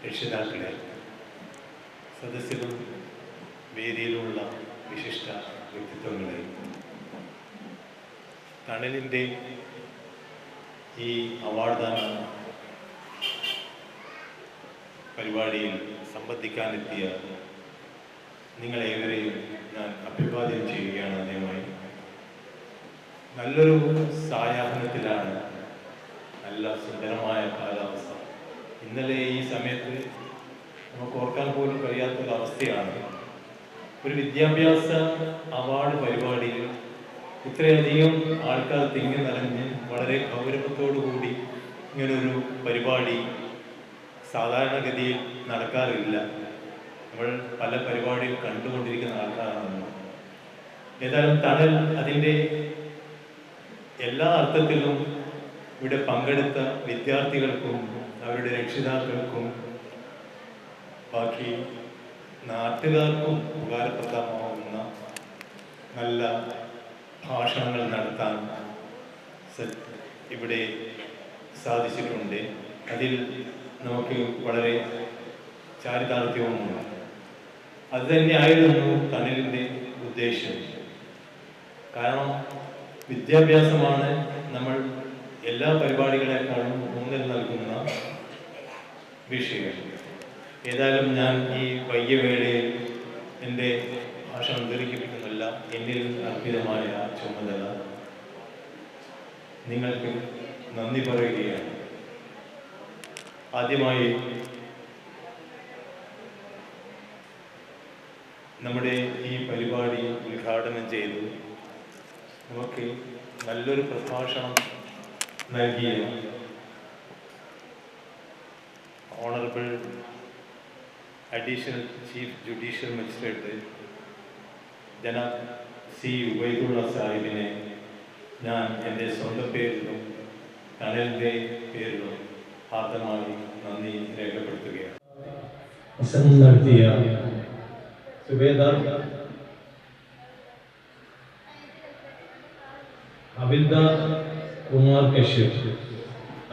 രക്ഷിതാക്കളെ, സദസ്സിലും വേദിയിലുമുള്ള വിശിഷ്ട വ്യക്തിത്വങ്ങളെ, തണലിൻ്റെ ഈ അവാർഡ് ദാന പരിപാടിയിൽ സംബന്ധിക്കാനെത്തിയ നിങ്ങളേവരെയും ഞാൻ അഭിവാദ്യം ചെയ്യുകയാണ്. ആദ്യമായി നല്ലൊരു സായാഹ്നത്തിലാണ്, നല്ല സുന്ദരമായ കാലാവസ്ഥ. ഇന്നലെ ഈ സമയത്ത് നമുക്ക് ഓർക്കാൻ പോലും കഴിയാത്തൊരവസ്ഥയാണ്. ഒരു വിദ്യാഭ്യാസ അവാർഡ് പരിപാടിയിൽ ഇത്രയധികം ആൾക്കാർ തിങ്ങി നിറഞ്ഞ് വളരെ ഗൗരവത്തോടു കൂടി ഇങ്ങനൊരു പരിപാടി സാധാരണഗതിയിൽ നടക്കാറില്ല. നമ്മൾ പല പരിപാടികൾ കണ്ടുകൊണ്ടിരിക്കുന്ന ആൾക്കാരാണ്. ഏതായാലും തണൽ അതിൻ്റെ എല്ലാ അർത്ഥത്തിലും ഇവിടെ പങ്കെടുത്ത വിദ്യാർത്ഥികൾക്കും അവരുടെ രക്ഷിതാക്കൾക്കും ബാക്കി നാട്ടുകാർക്കും ഉപകാരപ്രദമാവുന്ന നല്ല ഭാഷണങ്ങൾ നടത്താൻ ഇവിടെ സാധിച്ചിട്ടുണ്ട്. അതിൽ നമുക്ക് വളരെ ചാരിതാർത്ഥ്യവുമുണ്ട്. അതുതന്നെയായിരുന്നു തണലിൻ്റെ ഉദ്ദേശം. കാരണം വിദ്യാഭ്യാസമാണ് നമ്മൾ എല്ലാ പരിപാടികളെക്കാളും ഊന്നൽ നൽകുന്ന വിഷയം. ഏതായാലും ഞാൻ ഈ വൈകിയ വേളയിൽ എൻ്റെ ഭാഷ അന്തരിക്കുന്നില്ല, എന്നിൽ അർപ്പിതമായ ചുമതല നിങ്ങൾക്ക് നന്ദി പറയുകയാണ്. ആദ്യമായി നമ്മുടെ ഈ പരിപാടി ഉദ്ഘാടനം ചെയ്തു നമുക്ക് നല്ലൊരു പ്രഭാഷണം നൽകിയ honourable additional chief judicial magistrate ജനാബ് സി ഉബൈദുള്ള സാഹിബിനെ ഞാൻ എൻ്റെ സ്വന്തം പേരിലും തണലിൻ്റെ പേരിലും ആദ്യമായി നന്ദി രേഖപ്പെടുത്തുകയാണ്. നടത്തിയ സുബേദാർ ഹവിൽദാർ കുമാർ കശ്യപ്,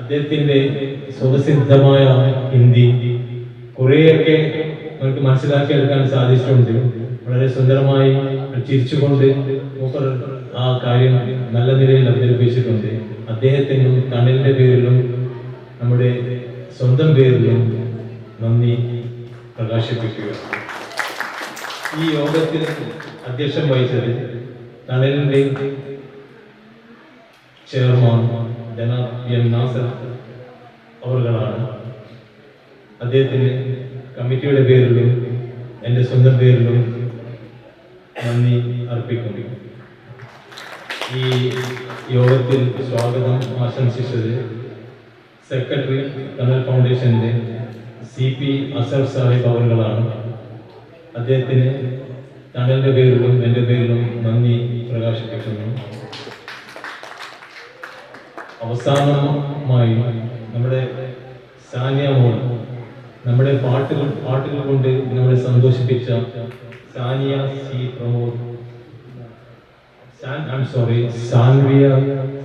അദ്ദേഹത്തിൻ്റെ സ്വതസിദ്ധമായ ഹിന്ദി കുറേയൊക്കെ നമുക്ക് മനസ്സിലാക്കിയെടുക്കാൻ സാധിച്ചിട്ടുണ്ട്. വളരെ സുന്ദരമായി ചിരിച്ചുകൊണ്ട് മൂപ്പർ ആ കാര്യം നല്ല നിലയിൽ അവതരിപ്പിച്ചിട്ടുണ്ട്. അദ്ദേഹത്തിനും തണലിൻ്റെ പേരിലും നമ്മുടെ സ്വന്തം പേരിലും നന്ദി പ്രകാശിപ്പിക്കുക. ഈ യോഗത്തിൽ അധ്യക്ഷം വഹിച്ചത് തണലിൻ്റെ ചെയർമാൻ ജനാബ് എം നാസർ അവர்களാണ്. അദ്ദേഹത്തിന് കമ്മിറ്റിയുടെ പേരിലും എൻ്റെ സ്വന്തം പേരിലും നന്ദി അർപ്പിക്കുന്നു. ഈ യോഗത്തിൽ സ്വാഗതം ആശംസിച്ചത് സെക്രട്ടറി തണൽ ഫൗണ്ടേഷൻ്റെ CP അസർ സാഹിബ് അവர்களാണ്. അദ്ദേഹത്തിന് തണലിൻ്റെ പേരിലും എൻ്റെ പേരിലും നന്ദി പ്രകാശിപ്പിക്കുന്നു. അവസാനമായി നമ്മുടെ സാനിയ മോൾ, നമ്മുടെ പാട്ടുകൾ കൊണ്ട് നമ്മളെ സന്തോഷിപ്പിച്ച സാനിയ സി പ്രമോദ്, സാൻവിയ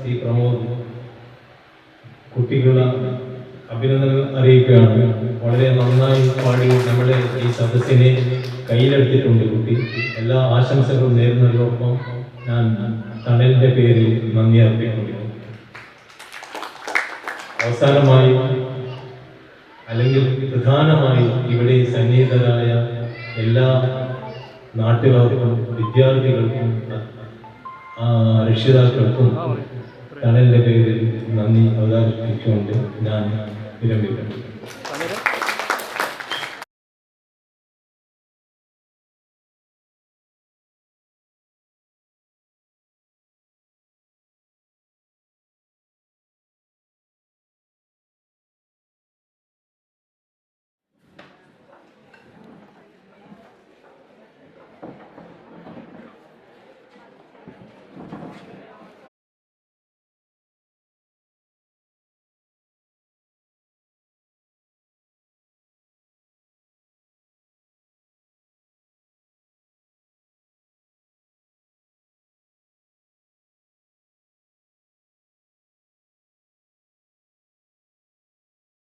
സി പ്രമോദ്, കുട്ടികളെ അഭിനന്ദനങ്ങൾ അറിയിക്കുകയാണ്. വളരെ നന്നായി പാടി നമ്മളെ ഈ സദസ്സിനെ കയ്യിലെടുത്തിട്ടുണ്ട് കുട്ടി. എല്ലാ ആശംസകളും നേരുന്നതിനൊപ്പം ഞാൻ തണലിൻ്റെ പേരിൽ നന്ദി അർപ്പിക്കുന്നു. അവസാനമായി അല്ലെങ്കിൽ പ്രധാനമായി ഇവിടെ സന്നിഹിതരായ എല്ലാ നാട്ടുകാർക്കും വിദ്യാർത്ഥികൾക്കും രക്ഷിതാക്കൾക്കും തണലിൻ്റെ പേരിൽ നന്ദി അവതരിപ്പിച്ചുകൊണ്ട് ഞാൻ വിരമിക്കുന്നു.